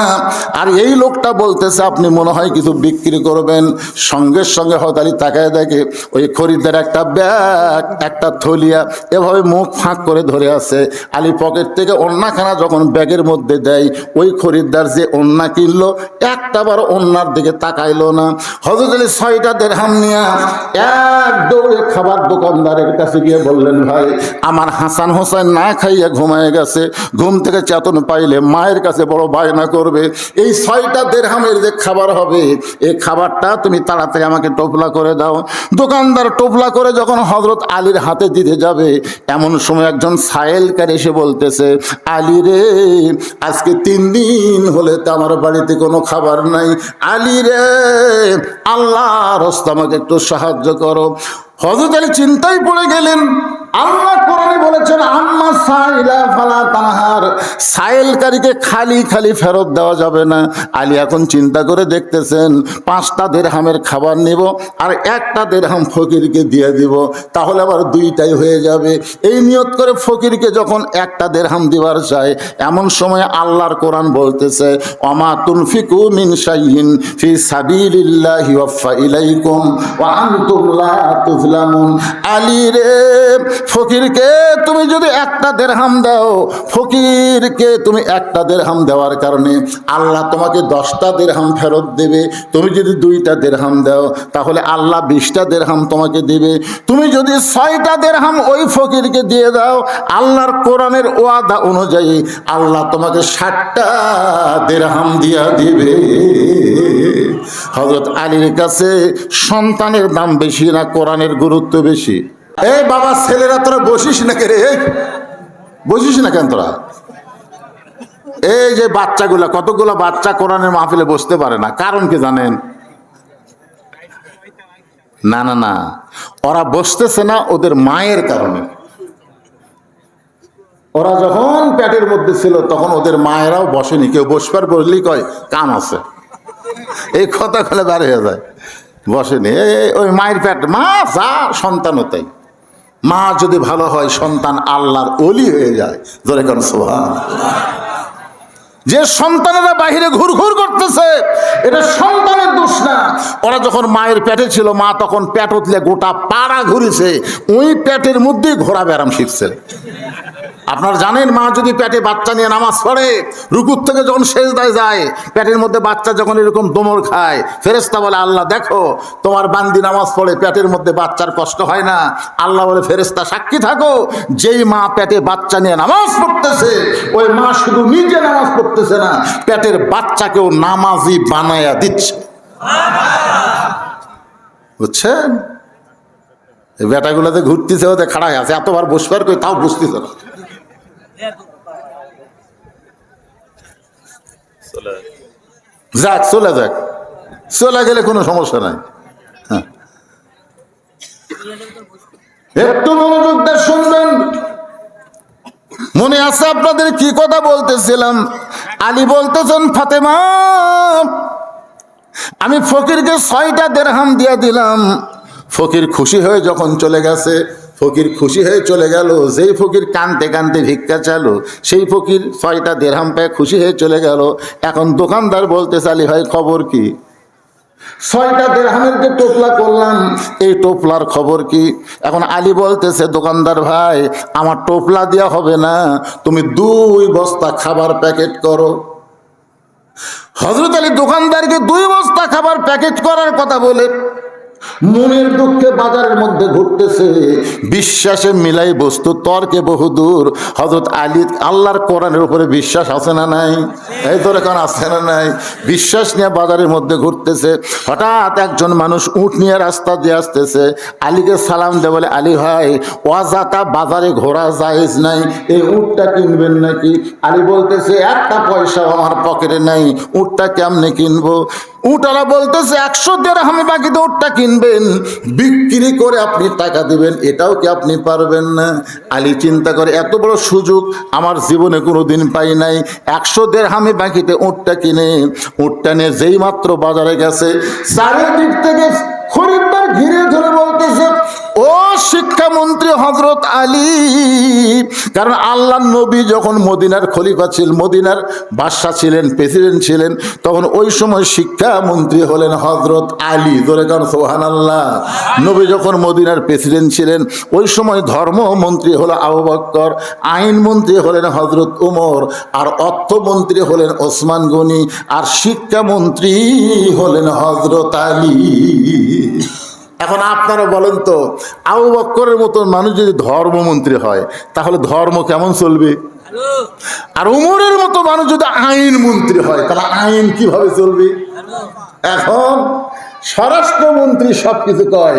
আর এই লোকটা বলতেছে আপনি মনে হয় কিছু বিক্রি করবেন। সঙ্গে সঙ্গে হযরত আলী তাকায় দেখে ওই খরিদ্দার একটা ব্যাগ, একটা থলিয়া এভাবে মুখ ফাঁক করে ধরে আছে। আলী পকেট থেকে ওন্নাখানা যখন ব্যাগের মধ্যে দেয়, ওই খরিদ্দার যে ওন্না কিনলো একটাবার ওন্নার দিকে তাকাইলো না। হযরত আলী 6টা দিরহাম নিয়ে এক দৌড়ে খাবার দোকানদারের কাছে গিয়ে বললেন, ভাই আমার হাসান হোসেন না খাইয়া ঘুমায় গেছে, ঘুম থেকে চেতন পাইলে মায়ের কাছে বড় বায়না করবে, এই 6টা দিরহামের যে খাবার হবে এই খাবারটা তুমি তাড়াতাড়ি আমাকে টোপলা করে দাও। দোকানদার টোপলা করে যখন হযরত আলীর হাতে দিতে যাবে, এমন সময় একজন সায়েলকার এসে বলতেছে, আলী রে আজকে 3 দিন হলে তো আমার বাড়িতে কোনো খাবার নাই, আলী রে আল্লাহর রাস্তা আমাকে একটু সাহায্য করো। হযরত আলী চিন্তায় পড়ে গেলেন। আল্লাহ কোরআনে বলেছেন, আম্মা সাইলা ফালা তানহার, সাইলকারীকে খালি খালি ফেরত দেওয়া যাবে না। আলী এখন চিন্তা করে দেখতেছেন 5টা দিরহামের খাবার নিব আর 1টা দিরহাম ফকিরকে দিয়ে দিব, তাহলে আবার 2টাই হয়ে যাবে। এই নিয়ত করে ফকিরকে যখন 1টা দিরহাম দিবার চায়, এমন সময় আল্লাহর কোরআন বলতেছে, ওমা তুনফিকু মিন শাইইন ফি সাবিলিল্লাহি ওয়াফা ইলাইকুম ওয়া আনতুম লা তুযলামুন। আলী রে ফকিরকে তুমি যদি 1টা দিরহাম দাও, ফকিরকে তুমি 1টা দিরহাম দেওয়ার কারণে আল্লাহ তোমাকে 10টা দিরহাম ফেরত দেবে। তুমি যদি 2টা দিরহাম দাও তাহলে আল্লাহ 20টা দিরহাম তোমাকে দিবে। তুমি যদি 6টা দিরহাম ওই ফকিরকে দিয়ে দাও, আল্লাহর কোরআনের ওয়াদা অনুযায়ী আল্লাহ তোমাকে 60টা দিরহাম দিয়া দিবে। হযরত আলীর কাছে সন্তানের দাম বেশি না কোরআনের গুরুত্ব বেশি? এই বাবা ছেলেরা তোরা বসিস না কে রে, বসিস না কেন তোরা? এই যে বাচ্চাগুলা, কতগুলো বাচ্চা কোরআনের মাহফিলে বসতে পারে না, কারণ কি জানেন? না না না, ওরা বসতেছে না ওদের মায়ের কারণে। ওরা যখন পেটের মধ্যে ছিল তখন ওদের মায়েরাও বসেনি, কেউ বসবার বললেই কয় কাম আছে, এই কথা বলে বার হয়ে যায়, বসেনি। ওই মায়ের পেট, মা যা সন্তানও তাই। মা যদি ভালো হয় সন্তান আল্লাহর ওলি হয়ে যায়। জোরে কোন সুবহানাল্লাহ। যে সন্তানেরা বাহিরে ঘুরঘুর করতেছে এটা সন্তানের দোষ না। ওরা যখন মায়ের পেটে ছিল, মা তখন পেট উঠলে গোটা পাড়া ঘুরেছে, ওই পেটের মধ্যেই ঘোরা ব্যায়াম শিখছে। আপনারা জানেন, মা যদি পেটে বাচ্চা নিয়ে নামাজ পড়ে, রুকুর থেকে যখন সেজদায় যায়, পেটের মধ্যে বাচ্চা যখন এরকম দোমড় খায়, ফেরেশতা বলে আল্লাহ দেখো তোমার বান্দি নামাজ পড়ে, পেটের মধ্যে বাচ্চার কষ্ট হয় না। আল্লাহ বলে ফেরেশতা সাক্ষী থাকো, যেই মা পেটে বাচ্চা নিয়ে নামাজ পড়তেছে, ওই মা শুধু নিজে নামাজ পড়তেছে না, পেটের বাচ্চাকেও নামাজি বানায়া দিচ্ছে। বুঝছেন? এই বেটাগুলোতে ঘুরতেছে, ওদের খাড়ায় আছে, এতবার বসবার করে তাও বুঝতেছে না। যাক চলে যাক, চলে গেলে কোনো সমস্যা নাই। হ্যাঁ, একটু মনোযোগ দিয়ে শুনবেন। মনে আছে আপনাদের কি কথা বলতেছিলাম? আলী বলতেছেন, ফাতেমা আমি ফকিরকে 6টা দিরহাম দিয়ে দিলাম। ফকির খুশি হয়ে যখন চলে গেছে, ফকির খুশি হয়ে চলে গেল। যেই ফকির কানতে কানতে ভিক্ষা চালো, সেই ফকির 6টা দিরহাম পেয়ে খুশি হয়ে চলে গেল। এখন দোকানদার বলতে চালি, ভাই খবর কি? 6টা দিরহামের যে টোপলা করলাম, এই টোপলার খবর কি? এখন আলী বলতেছে, দোকানদার ভাই আমার টোপলা দেওয়া হবে না, তুমি 2 বস্তা খাবার প্যাকেট করো। হযরত আলী দোকানদারকে 2 বস্তা খাবার প্যাকেট করার কথা বলে মনের দুঃখে বাজারের মধ্যে ঘুরতেছে। বিশ্বাসে মিলাই বস্তু, তর্কে বহুদূর। হযরত আলী আল্লাহর কোরআনের উপরে বিশ্বাস আছে না নাই? এই তোর এখন আছে না নাই? বিশ্বাস নিয়ে বাজারের মধ্যে ঘুরতেছে। হঠাৎ একজন মানুষ উট নিয়ে রাস্তা দিয়ে আসতেছে। আলীকে সালাম দে, বলে আলী ভাই ওয়াজাতা বাজারে ঘোরা জায়েজ নাই, এই উটটা কিনবেন নাকি? আলী বলতেছে, 1টা পয়সা আমার পকেটে নাই, উটটা কেমনে কিনবো? উটারা বলতেছে, 100 দিরহামে বাকিতে উটটা কিনবেন, বিক্রি করে আপনি টাকা দিবেন, এটাও কি আপনি পারবেন না? আলী চিন্তা করে, এত বড় সুযোগ আমার জীবনে কোনোদিন পাই নাই। 100 দিরহামে বাকিতে উটটা কিনে, উটটা নিয়ে যেই মাত্র বাজারে গেছে, চারিদিক থেকে খরিদ্দার ঘিরে ধরে বলতেছে, ও শিক্ষামন্ত্রী হযরত আলী। কারণ আল্লাহর নবী যখন মদিনার খলিফা ছিলেন, মদিনার বাদশা ছিলেন, প্রেসিডেন্ট ছিলেন, তখন ওই সময় শিক্ষামন্ত্রী হলেন হযরত আলী। জোরে কারণ সুবহানাল্লাহ। নবী যখন মদিনার প্রেসিডেন্ট ছিলেন, ওই সময় ধর্মমন্ত্রী হলো আবু বকর, আইনমন্ত্রী হলেন হযরত ওমর, আর অর্থমন্ত্রী হলেন ওসমান গনি, আর শিক্ষামন্ত্রী হলেন হযরত আলী। এখন আপনারা বলেন তো, আবু বকরের মতন মানুষ যদি ধর্মমন্ত্রী হয় তাহলে ধর্ম কেমন চলবে? হ্যালো আর উমরের মতো মানুষ যদি আইনমন্ত্রী হয় তাহলে আইন কিভাবে চলবে? হ্যালো এখন স্বরাষ্ট্রমন্ত্রী সবকিছু কয়,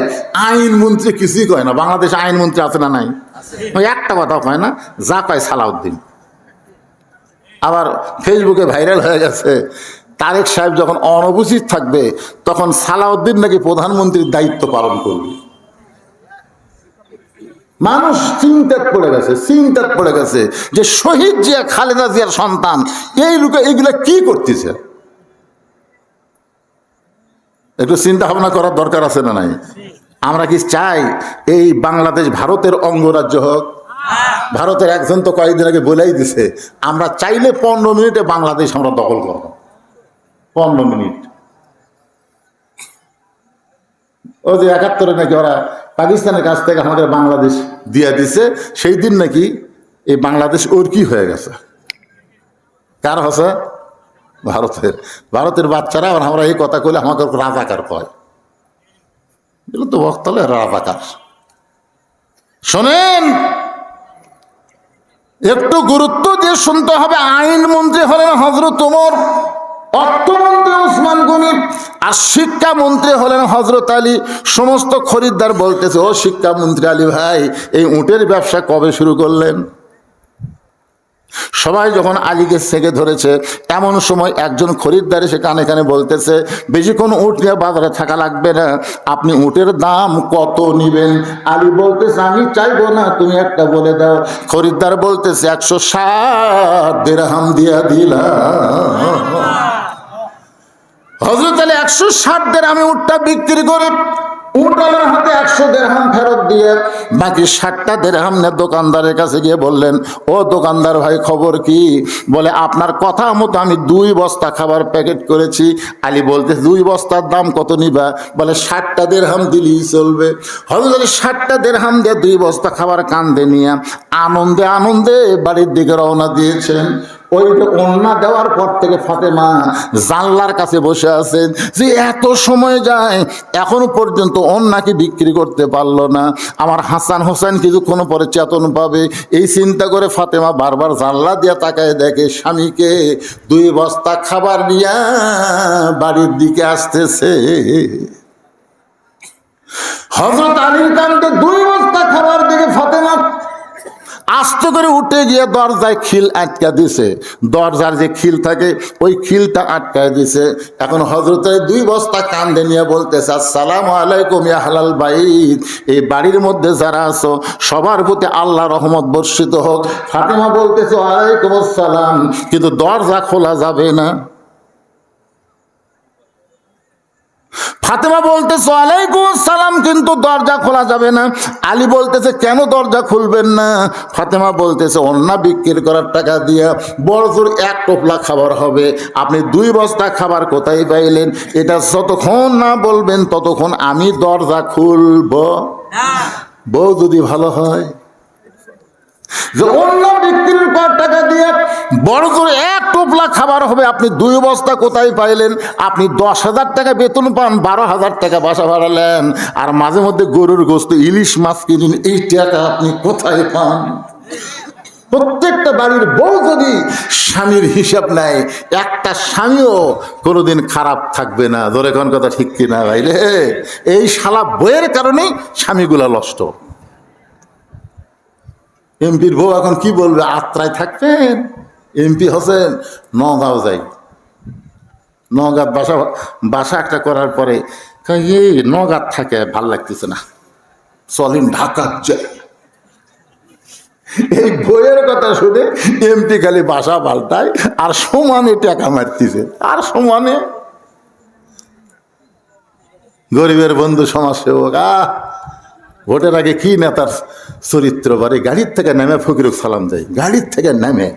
আইনমন্ত্রী কিছুই কয় না। বাংলাদেশে আইনমন্ত্রী আছে না নাই? ওই একটা কথাও কয় না, যা কয় সালাউদ্দিন। আবার ফেসবুকে ভাইরাল হয়ে গেছে, তারেক সাহেব যখন অনুপস্থিত থাকবে তখন সালাউদ্দিন নাকি প্রধানমন্ত্রীর দায়িত্ব পালন করবে। মানুষ চিন্তায় পড়ে গেছে যে শহীদ জিয়া, খালেদা জিয়ার সন্তান, এই লোকে এগুলা কি করতেছে। একটু চিন্তা ভাবনা করার দরকার আছে না নাই? আমরা কি চাই এই বাংলাদেশ ভারতের অঙ্গরাজ্য হোক? ভারতের একজন তো কয়েকদিন আগে বলেই দিছে, আমরা চাইলে 15 মিনিটে বাংলাদেশ আমরা দখল করব। 15 মিনিট। ও যে 71-এ নাকি ওরা পাকিস্তানের কাছ থেকে আমাদের বাংলাদেশ দিয়ে দিছে, সেই দিন নাকি এই বাংলাদেশ ওর কি হয়ে গেছে। কার হচ্ছে? ভারতের বাচ্চারা। আর আমরা এই কথা কইলে আমাকে রাজাকার কয়, এগুলো তো বক্তালে রাজাকার। শোনেন, একটু গুরুত্ব দিয়ে শুনতে হবে। আইনমন্ত্রী হলেন হযরত ওমর, অর্থমন্ত্রী ওসমান গনি, আর শিক্ষামন্ত্রী হলেন হযরত আলী। সমস্ত খরিদ্দার বলতেছে, ও শিক্ষামন্ত্রী আলী ভাই, এই উটের ব্যবসা কবে শুরু করলেন? সবাই যখন আলীকে সেকে ধরেছে, এমন সময় একজন খরিদ্দার এসে কানে কানে বলতেছে, বেশিক্ষণ উট নিয়ে বাজারে থাকা লাগবে না, আপনি উটের দাম কত নিবেন? আলী বলতেছে, আমি চাইবো না, তুমি একটা বলে দাও। খরিদ্দার বলতেছে, 160 দিরহাম দিয়া দিলাম। হযরত আলী 160 দিরহামে উটটা বিক্রি করে উটওয়ালার হাতে 100 দিরহাম ফেরত দিয়ে বাকি 60টা দিরহাম নিয়ে দোকানদারের কাছে গিয়ে বললেন, ও দোকানদার ভাই, খবর কি? বলে, আপনার কথা মতো আমি 2 বস্তা খাবার প্যাকেট করেছি। আলী বলতে, 2 বস্তার দাম কত নিবা? বলে, 60টা দিরহাম দিলেই চলবে। হযরত আলী 60টা দিরহাম দিয়ে 2 বস্তা খাবার কান্দে নিয়ে আনন্দে আনন্দে বাড়ির দিকে রওনা দিয়েছেন। ওই যে ওন্না দেওয়ার পর থেকে ফাতেমা জানলার কাছে বসে আছেন, যে এত সময় যায় এখনো পর্যন্ত ওন্নাকে বিক্রি করতে পারলো না, আমার হাসান হোসেন কিছুক্ষণ পরে চেতন পাবে। এই চিন্তা করে ফাতেমা বারবার জানলা দিয়ে তাকায় দেখে স্বামীকে 2 বস্তা খাবার নিয়ে বাড়ির দিকে আসতেছে। হযরত আলীর কান্দে 2 বস্তা খাবার দেখে ফাতেমা আস্তে করে উঠে গিয়ে দরজায় খিল আটকা দিছে। দরজার যে খিল থাকে ওই খিলটা আটকায় দিছে। এখন হযরত 2 বস্তা কান্দে নিয়ে বলতেছে, আসসালামু আলাইকুম ইয়া আহলাল বাইত, এই বাড়ির মধ্যে যারা আছো সবার প্রতি আল্লাহ রহমত বর্ষিত হোক। ফাতেমা বলতেছে, ওয়ালাইকুম আসসালাম, কিন্তু দরজা খোলা যাবে না। ফাতেমা বলতেছে, ওয়ালাইকুম আসসালাম, কিন্তু দরজা খোলা যাবে না। আলী বলতেছে, কেন দরজা খুলবেন না? ফাতেমা বলতেছে, অন্না বিক্রি করার টাকা দিয়ে বড়জোর 1 টোপলা খাবার হবে, আপনি 2 বস্তা খাবার কোথায় পাইলেন? এটা যতক্ষণ না বলবেন ততক্ষণ আমি দরজা খুলব না। বউ যদি ভালো হয়, যে অন্য বিক্রির পর টাকা দিয়ে বড় করে 1 টোপলা খাবার হবে, আপনি 2 বস্তা কোথায় পাইলেন? আপনি 10,000 টাকা বেতন পান, 12,000 টাকা বাসা ভাড়ালেন, আর মাঝে মধ্যে গরুর গোস্ত, ইলিশ মাছ কিনুন, এই টাকা আপনি কোথায় পান? প্রত্যেকটা বাড়ির বউ যদি স্বামীর হিসাব নেয়, একটা স্বামীও কোনোদিন খারাপ থাকবে না। ধরে কোন কথা ঠিক কিনা ভাই রে? এই শালা বইয়ের কারণেই স্বামীগুলা নষ্ট। এমপির বউ এখন কি বলবে? আত্রায় থাকবেন, এমপি হোসেন নগাঁও যাই, নগাঁও বাসা একটা করার পরে এই নগাঁও থাকে ভাল লাগতেছে না, চলেন ঢাকা যাই। এই বইয়ের কথা শুনে এমপি খালি বাসা পাল্টায় আর সমানে টাকা মারতেছে, আর সমানে গরিবের বন্ধু সমাজসেবক, ভোটের আগে কি নেতার চরিত্র বারে, গাড়ির থেকে নেমে ফকিরকে সালাম দেয়, গাড়ির থেকে নেমে।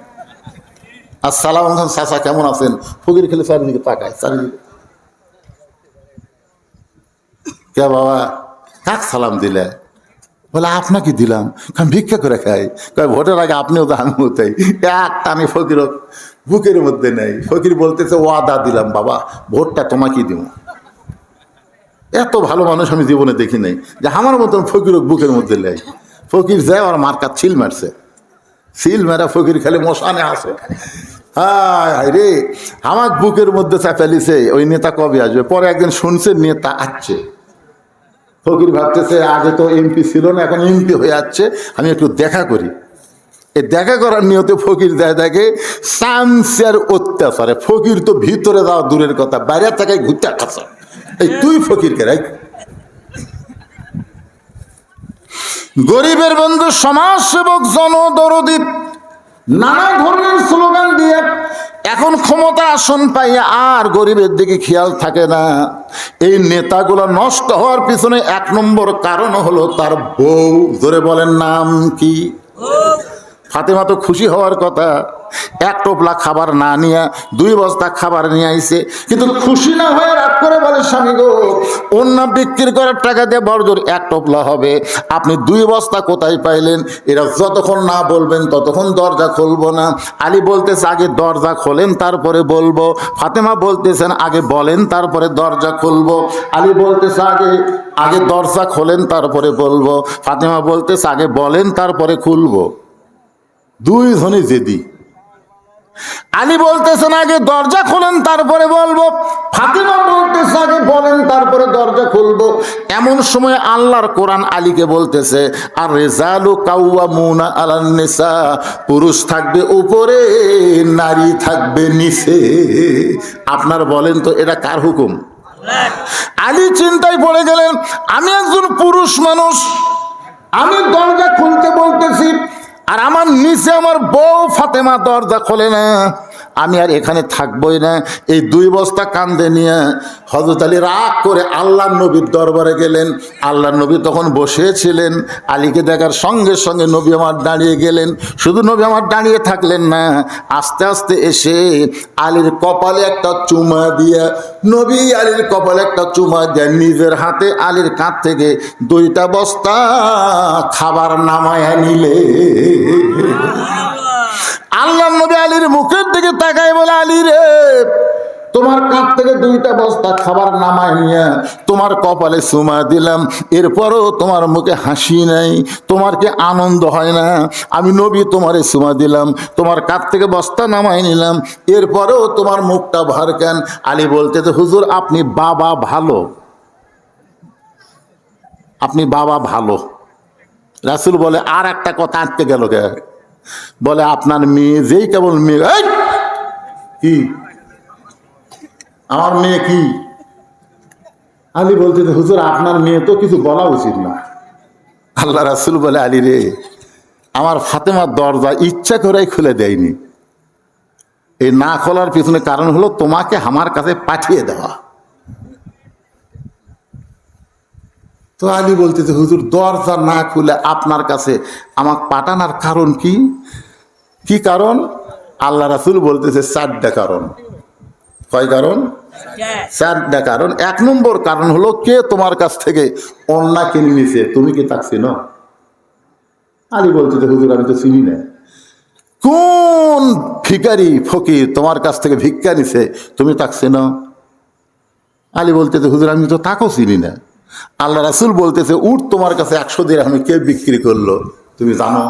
আসসালামু আলাইকুম চাচা, কেমন আছেন? ফকির খেলে চারিদিকে তাকায়, চারিদিকে। কে বাবা, কাক সালাম দিলে? বলে আপনাকে দিলাম, আমি ভিক্ষা করে খাই। ভোটের আগে আপনিও তো আমিও তাই। এক টানে ফকির বুকের মধ্যে নেই। ফকির বলতেছে ওয়াদা দিলাম বাবা, ভোটটা তোমাকেই দিব। এত ভালো মানুষ আমি জীবনে দেখি নাই যে আমার মতন ফকির বুকের মধ্যে নেই। ফকির যায় আর মার্কাত ছিল মারছে, সিল মেরা ফকির খালি মশানে আসে। হায় রে, আমার বুকের মধ্যে চাপালিছে ওই নেতা কবে আসবে। পরে একদিন শুনছে নেতা আসছে, ফকির ভাবতেছে আগে তো এমপি ছিল না, এখন এমপি হয়ে যাচ্ছে, আমি একটু দেখা করি। এই দেখা করার নিয়তে ফকির দেয়, দেখে সামসের অত্যাচারে ফকির তো ভিতরে যাওয়া দূরের কথা, বাইরে থেকে ঘুরতে আসছে। এই তুই ফকিরকে রাখ। গরিবের বন্ধু, সমাজ সেবক, জনদরদী, নানা ধরনের স্লোগান দিয়ে এখন ক্ষমতা আসন পাইয়া আর গরিবের দিকে খেয়াল থাকে না। এই নেতাগুলো নষ্ট হওয়ার পিছনে এক নম্বর কারণ হলো তার বউ। ধরে বলেন নাম কি? ফাতেমা তো খুশি হওয়ার কথা, এক টোপলা খাবার না নিয়ে 2 বস্তা খাবার নিয়ে আইছে, কিন্তু খুশি না হয়ে রাগ করে বলে স্বামী গো, অন্য বিক্রি করার টাকা দিয়ে বড়জোর 1 টোপলা হবে, আপনি 2 বস্তা কোথায় পাইলেন? এরা যতক্ষণ না বলবেন ততক্ষণ দরজা খুলবো না। আলী বলতেছে আগে দরজা খোলেন তারপরে বলবো। ফাতেমা বলতেছেন আগে বলেন তারপরে দরজা খুলবো। আলী বলতেছে আগে দরজা খোলেন তারপরে বলবো। ফাতেমা বলতেছে আগে বলেন তারপরে খুলবো। 2 জনই জেদি। আলী বলতেছেন আগে দরজা খোলেন তারপরে বলবো। ফাতেমা বলতেছে আগে বলেন তারপরে দরজা খুলবো। এমন সময় আল্লাহর কোরআন আলীকে বলতেছে আর রিজালু কাওয়ামুনা আলান নিসা, পুরুষ থাকবে উপরে, নারী থাকবে নিচে। আপনার বলেন তো এটা কার হুকুম? আলী চিন্তায় পড়ে গেলেন, আমি একজন পুরুষ মানুষ, আমি দরজা খুলতে বলতেছি আর আমার নিচে আমার বউ ফাতেমা দরজা খোলে না, আমি আর এখানে থাকবই না। এই 2 বস্তা কান্দে নিয়ে হযরত আলী রাগ করে আল্লাহর নবীর দরবারে গেলেন। আল্লাহর নবী তখন বসেছিলেন। আলীকে দেখার সঙ্গে সঙ্গে নবী আমার দাঁড়িয়ে গেলেন। শুধু নবী আমার দাঁড়িয়ে থাকলেন না, আস্তে আস্তে এসে আলীর কপালে একটা চুমা দিয়া, নবী আলীর কপালে একটা চুমা দিয়ে নিজের হাতে আলীর কাঁধ থেকে 2টা বস্তা খাবার নামায়া নিলে। আল্লাহ নবী আলীর মুখের দিকে তাকায় বলে আলী রে, তোমার কাঁধ থেকে 2টা বস্তা খাবার নামায় নিয়ে তোমার কপালে চুমা দিলাম, এরপরও তোমার মুখে হাসি নাই, তোমার কি আনন্দ হয় না? আমি নবী তোমারে চুমা দিলাম, তোমার কাঁধ থেকে বস্তা নামায় নিলাম, এরপরেও তোমার মুখটা ভার কেন? আলী বলতে তো হুজুর আপনি বাবা ভালো, আপনি বাবা ভালো। রাসূল বলে আর একটা কথা আটকে গেল কে? বলে আপনার মেয়ে যেই কেবল মেয়ে, কি আমার মেয়ে কি? আলী বলতে হুজুর আপনার মেয়ে তো কিছু বলা উচিত না। আল্লাহ রাসূল বলে আলী রে, আমার ফাতেমার দরজা ইচ্ছা করেই খুলে দেয়নি, এই না খোলার পিছনে কারণ হলো তোমাকে আমার কাছে পাঠিয়ে দেওয়া। তো আলী বলতেছে হুজুর দরজা না খুলে আপনার কাছে আমাকে পাঠানোর কারণ কি? কি কারণ? আল্লাহ রাসূল বলতেছে 4টা কারণ। কয় কারণ? 4টা কারণ। 1 নম্বর কারণ হলো কে তোমার কাছ থেকে অন্না কিনে নিছে, তুমি কি তাকে চিনো? আলী বলতেছে হুজুর আমি তো চিনি না। কোন ভিখারি ফকির তোমার কাছ থেকে ভিক্ষা নিছে, তুমি তাকে চিনো? আলী বলতেছে হুজুর আমি তো তাকেও চিনি না। আল্লাহ রাসূল বলতেছে উট তোমার কাছে 100 দিরহামে কে বিক্রি করলো, তুমি জানো?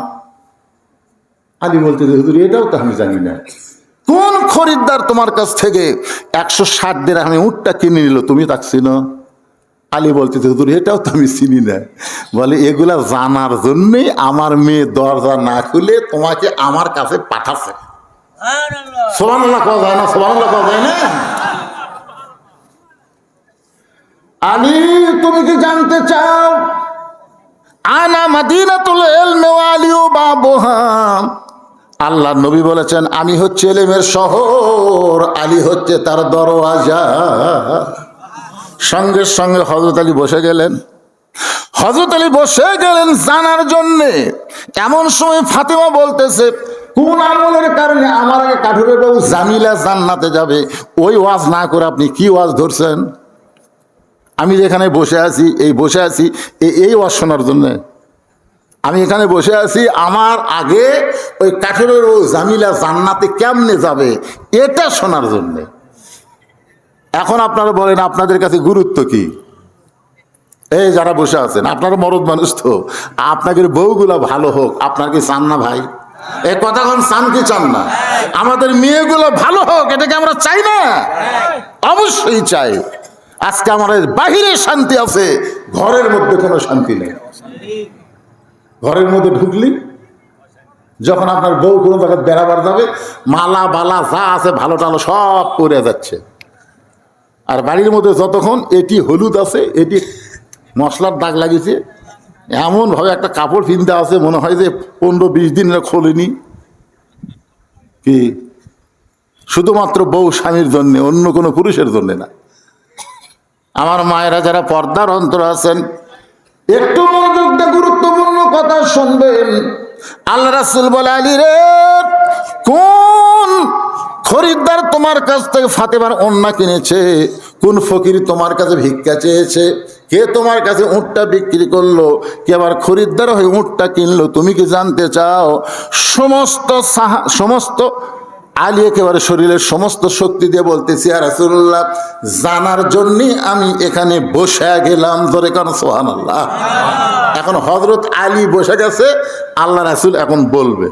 আলী বলতেছে হুজুর এটাও তো আমি জানি না। কোন খরিদ্দার তোমার কাছ থেকে 160 দিরহামে উটটা কিনে নিল, তুমি তাকে চিনো? আলী বলতেছে হুজুর এটাও তো আমি চিনি না। বলে এগুলা জানার জন্যই আমার মেয়ে দরজা না খুলে তোমাকে আমার কাছে পাঠাচ্ছে। সুবহানাল্লাহ কওয়া যায় না? সুবহানাল্লাহ কওয়া যায় না? আলী তুমি কি জানতে চাও? আনা মাদিনাতুল ইলমি ওয়া আলিউ বাবুহা। আল্লাহ নবী বলেছেন আমি হচ্ছে ইলমের শহর, আলী হচ্ছে তার দরওয়াজা। সঙ্গে সঙ্গে হযরত আলী বসে গেলেন। হযরত আলী বসে গেলেন জানার জন্যে। এমন সময় ফাতেমা বলতেছে, কোন আমলের কারণে আমার আগে কাঠুরে বউ জামিলা জান্নাতে যাবে? ওই ওয়াজ না করে আপনি কি ওয়াজ ধরছেন? আমি যেখানে বসে আছি, এই ওয়াজ শোনার জন্যে? আমি এখানে বসে আছি আমার আগে ওই কাঠুরে বউ জামিলা জান্নাতে কেমনে যাবে এটা শোনার জন্যে। এখন আপনারা বলেন আপনাদের কাছে গুরুত্ব কি? এই যারা বসে আছেন আপনারা মরদ মানুষ, তো আপনাদের বউগুলা ভালো হোক আপনার কি চান না ভাই? এই কথা কোন চান কি চান না? আমাদের মেয়েগুলো ভালো হোক এটাকে আমরা চাই না? অবশ্যই চাই। আজকে আমাদের বাহিরে শান্তি আছে, ঘরের মধ্যে কোনো শান্তি নেই। ঘরের মধ্যে ঢুকলি যখন আপনার বউ কোনো জায়গায় বেড়াবার যাবে, মালা বালা যা আছে ভালো টালো সব পরে যাচ্ছে। আর বাড়ির মধ্যে যতক্ষণ এটি হলুদ আছে, এটি মশলার দাগ লাগিয়েছে, এমনভাবে একটা কাপড় কিনতে আছে মনে হয় যে 15-20 দিন খোলেনি। কি শুধুমাত্র বউ স্বামীর জন্যে, অন্য কোনো পুরুষের জন্যে না। আমার মায়েরা যারা পর্দার অন্তর আছেন একটু মনোযোগ দিয়ে গুরুত্বপূর্ণ কথা শুনবেন। আল্লাহ রাসূল বলে, আলী রে, কোন খরিদ্দার তোমার কাছ থেকে ফাতেমার ওন্না কিনেছে? কোন ফকির তোমার কাছে ভিক্ষা চেয়েছে? কে তোমার কাছে উটটা বিক্রি করলো? কে আবার খরিদ্দার হয়ে উটটা কিনলো? তুমি কি জানতে চাও? সমস্ত আলী একেবারে শরীরের সমস্ত শক্তি দিয়ে বলতেছি, ইয়া রাসূলুল্লাহ, জানার জন্য আমি এখানে বসে গেলাম। ধরে কেন সুবহানাল্লাহ। এখন হযরত আলী বসে গেছে, আল্লাহ রাসূল এখন বলবে।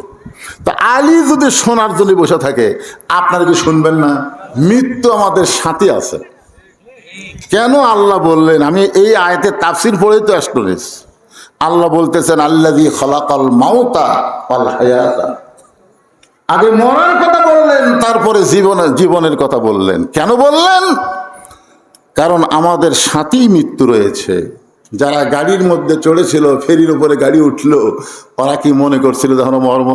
তো আলী যদি শোনার জন্য বসে থাকে, আপনারা কি শুনবেন না? মৃত্যু আমাদের সাথে আছে। কেন আল্লাহ বললেন? আমি এই আয়াতের তাফসীর পড়েই তো আসলে আল্লাহ বলতেছেন, আল্লাযী খালাকাল মাউতা ওয়াল হায়াতা। আগে মরার কথা বললেন, তারপরে জীবনের কথা বললেন। কেন বললেন? কারণ আমাদের সাথেই মৃত্যু রয়েছে। যারা গাড়ির মধ্যে চড়েছিল, ফেরির উপরে গাড়ি উঠলো, ওরা কি মনে করছিল যখন মর্ম?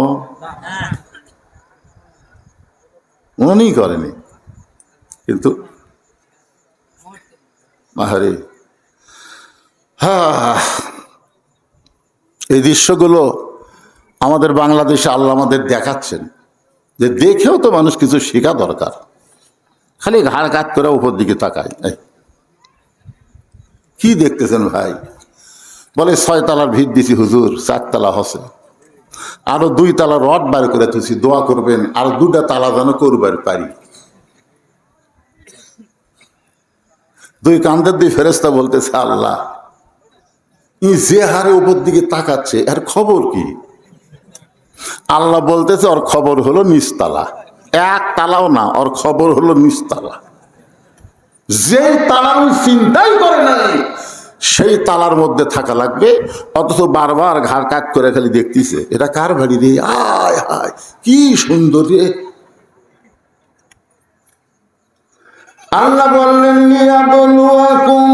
মনেই করেনি। কিন্তু আহারে, এই দৃশ্যগুলো আমাদের বাংলাদেশে আল্লাহ আমাদের দেখাচ্ছেন, যে দেখেও তো মানুষ কিছু শেখা দরকার। খালি ঘাড় কাত করে উপর দিকে তাকায়, কি দেখতেছেন ভাই? বলে 6 তলার ভিত দিছি হুজুর, 4 তলা হসে, আরো 2 তলা রড বার করে তুলছি, দোয়া করবেন আর 2টা তালা যেন করবার পারি। 2 কান্দের 2 ফেরেশতা বলতেছে, আল্লাহ ই যে হারে উপর দিকে তাকাচ্ছে এর খবর কি? আল্লাহ বলতেছে, ওর খবর হলো নিচতলা। 1 তালাও না, ওর খবর হলো নিচতলা। যেই তালা আমি চিন্তাই করে নাই সেই তালার মধ্যে থাকা লাগবে, অথচ বারবার ঘাড় কাট করে খালি দেখতেছে, এটা কার বাড়ি রে? আয় হায় কি সুন্দর রে। আল্লাহ বললেন, লিয়াবলুয়াকুম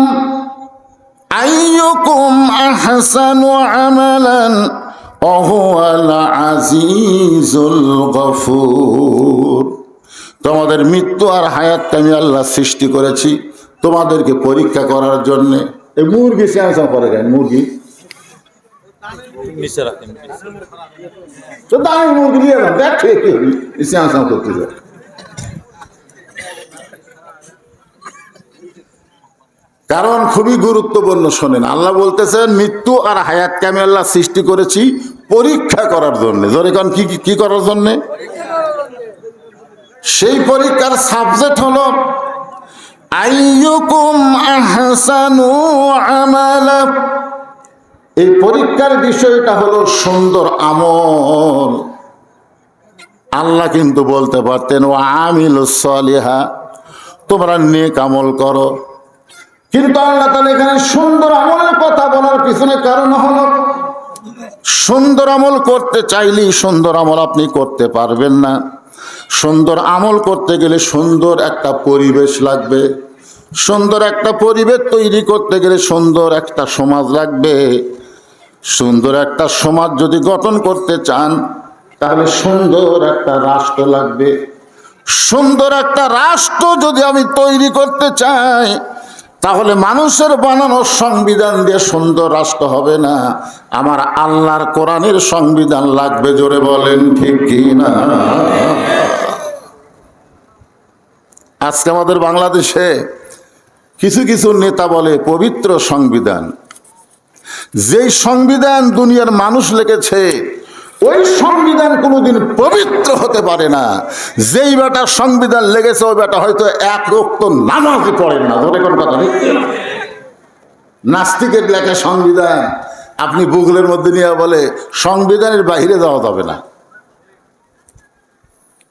আইয়ুকুম আহসানু আমালান ওয়া হুয়াল আজিজুল গফুর। তোমাদের মৃত্যু আর হায়াতকে আমি আল্লাহ সৃষ্টি করেছি তোমাদেরকে পরীক্ষা করার জন্যে। এই মুরগি স্যাঁচা করে কেন? মুরগি তো দামি মুরগি নিয়ে দেখ স্যাঁচা করতে যায়। কারণ খুবই গুরুত্বপূর্ণ, শোনেন। আল্লাহ বলতেছেন, মৃত্যু আর হায়াতকে আমি আল্লাহ সৃষ্টি করেছি পরীক্ষা করার জন্য। ধরে কোন কি করার জন্য? সেই পরীক্ষার সাবজেক্ট হলো আইয়ুকুম আহসানু আমালা। এই পরীক্ষার বিষয়টা হলো সুন্দর আমল। আল্লাহ কিন্তু বলতে পারতেন, ওয়া আমিলুস সলিহা, তোমরা নেক আমল করো। কিন্তু আল্লাহ তাআলা এখানে সুন্দর আমলের কথা বলার পিছনে কারণ হলো, সুন্দর আমল করতে চাইলেই সুন্দর আমল আপনি করতে পারবেন না। সুন্দর আমল করতে গেলে সুন্দর একটা পরিবেশ লাগবে। সুন্দর একটা পরিবেশ তৈরি করতে গেলে সুন্দর একটা সমাজ লাগবে। সুন্দর একটা সমাজ যদি গঠন করতে চান তাহলে সুন্দর একটা রাষ্ট্র লাগবে। সুন্দর একটা রাষ্ট্র যদি আমি তৈরি করতে চাই তাহলে মানুষের বানানো সংবিধান দিয়ে সুন্দর রাষ্ট্র হবে না, আমার আল্লাহর কোরআনের সংবিধান লাগবে। জোরে বলেন ঠিক কি না? আজকে আমাদের বাংলাদেশে কিছু কিছু নেতা বলে পবিত্র সংবিধান। যেই সংবিধান দুনিয়ার মানুষ লিখেছে ওই সংবিধান কোনোদিন পবিত্র হতে পারে না। যেই বেটা সংবিধান লেগেছে ওই বেটা হয়তো এক রক্ত নামাজই পড়েন না। ধরে কোন কথা নেই, নাস্তিকের লেখা সংবিধান আপনি গুগলের মধ্যে নিয়ে বলে সংবিধানের বাইরে যাওয়া যাবে না,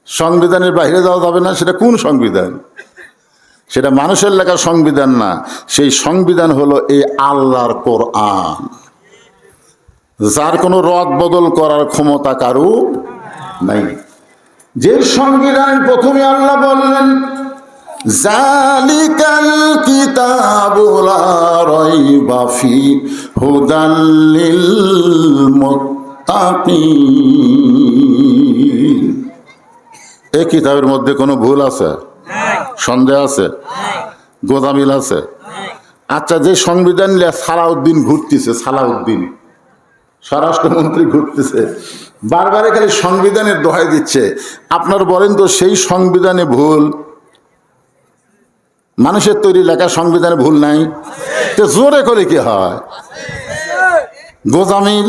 সংবিধানের বাইরে যাওয়া যাবে না। সেটা কোন সংবিধান? সেটা মানুষের লেখা সংবিধান না, সেই সংবিধান হলো এই আল্লাহর কোরআন, যার কোনো রদ বদল করার ক্ষমতা কারো নাই। যে সংবিধান প্রথমে আল্লাহ বললেন জালিকাল কিতাবু লা রাইবা ফি হুদাল লিল মুত্তাকিন। এই কিতাবের মধ্যে কোনো ভুল আছে? সন্দেহ আছে? গোদামিল আছে? আচ্ছা, যে সংবিধান নিয়ে সালাউদ্দিন ঘুরতেছে, সালাউদ্দিন স্বরাষ্ট্রমন্ত্রী ঘুরতেছে, বারবার খালি সংবিধানের দোহাই দিচ্ছে, আপনার বলেন তো সেই সংবিধানে ভুল? মানুষের তৈরি লেখা সংবিধানে ভুল নাই? তো জোরে করে কি হয়? গোজামিল,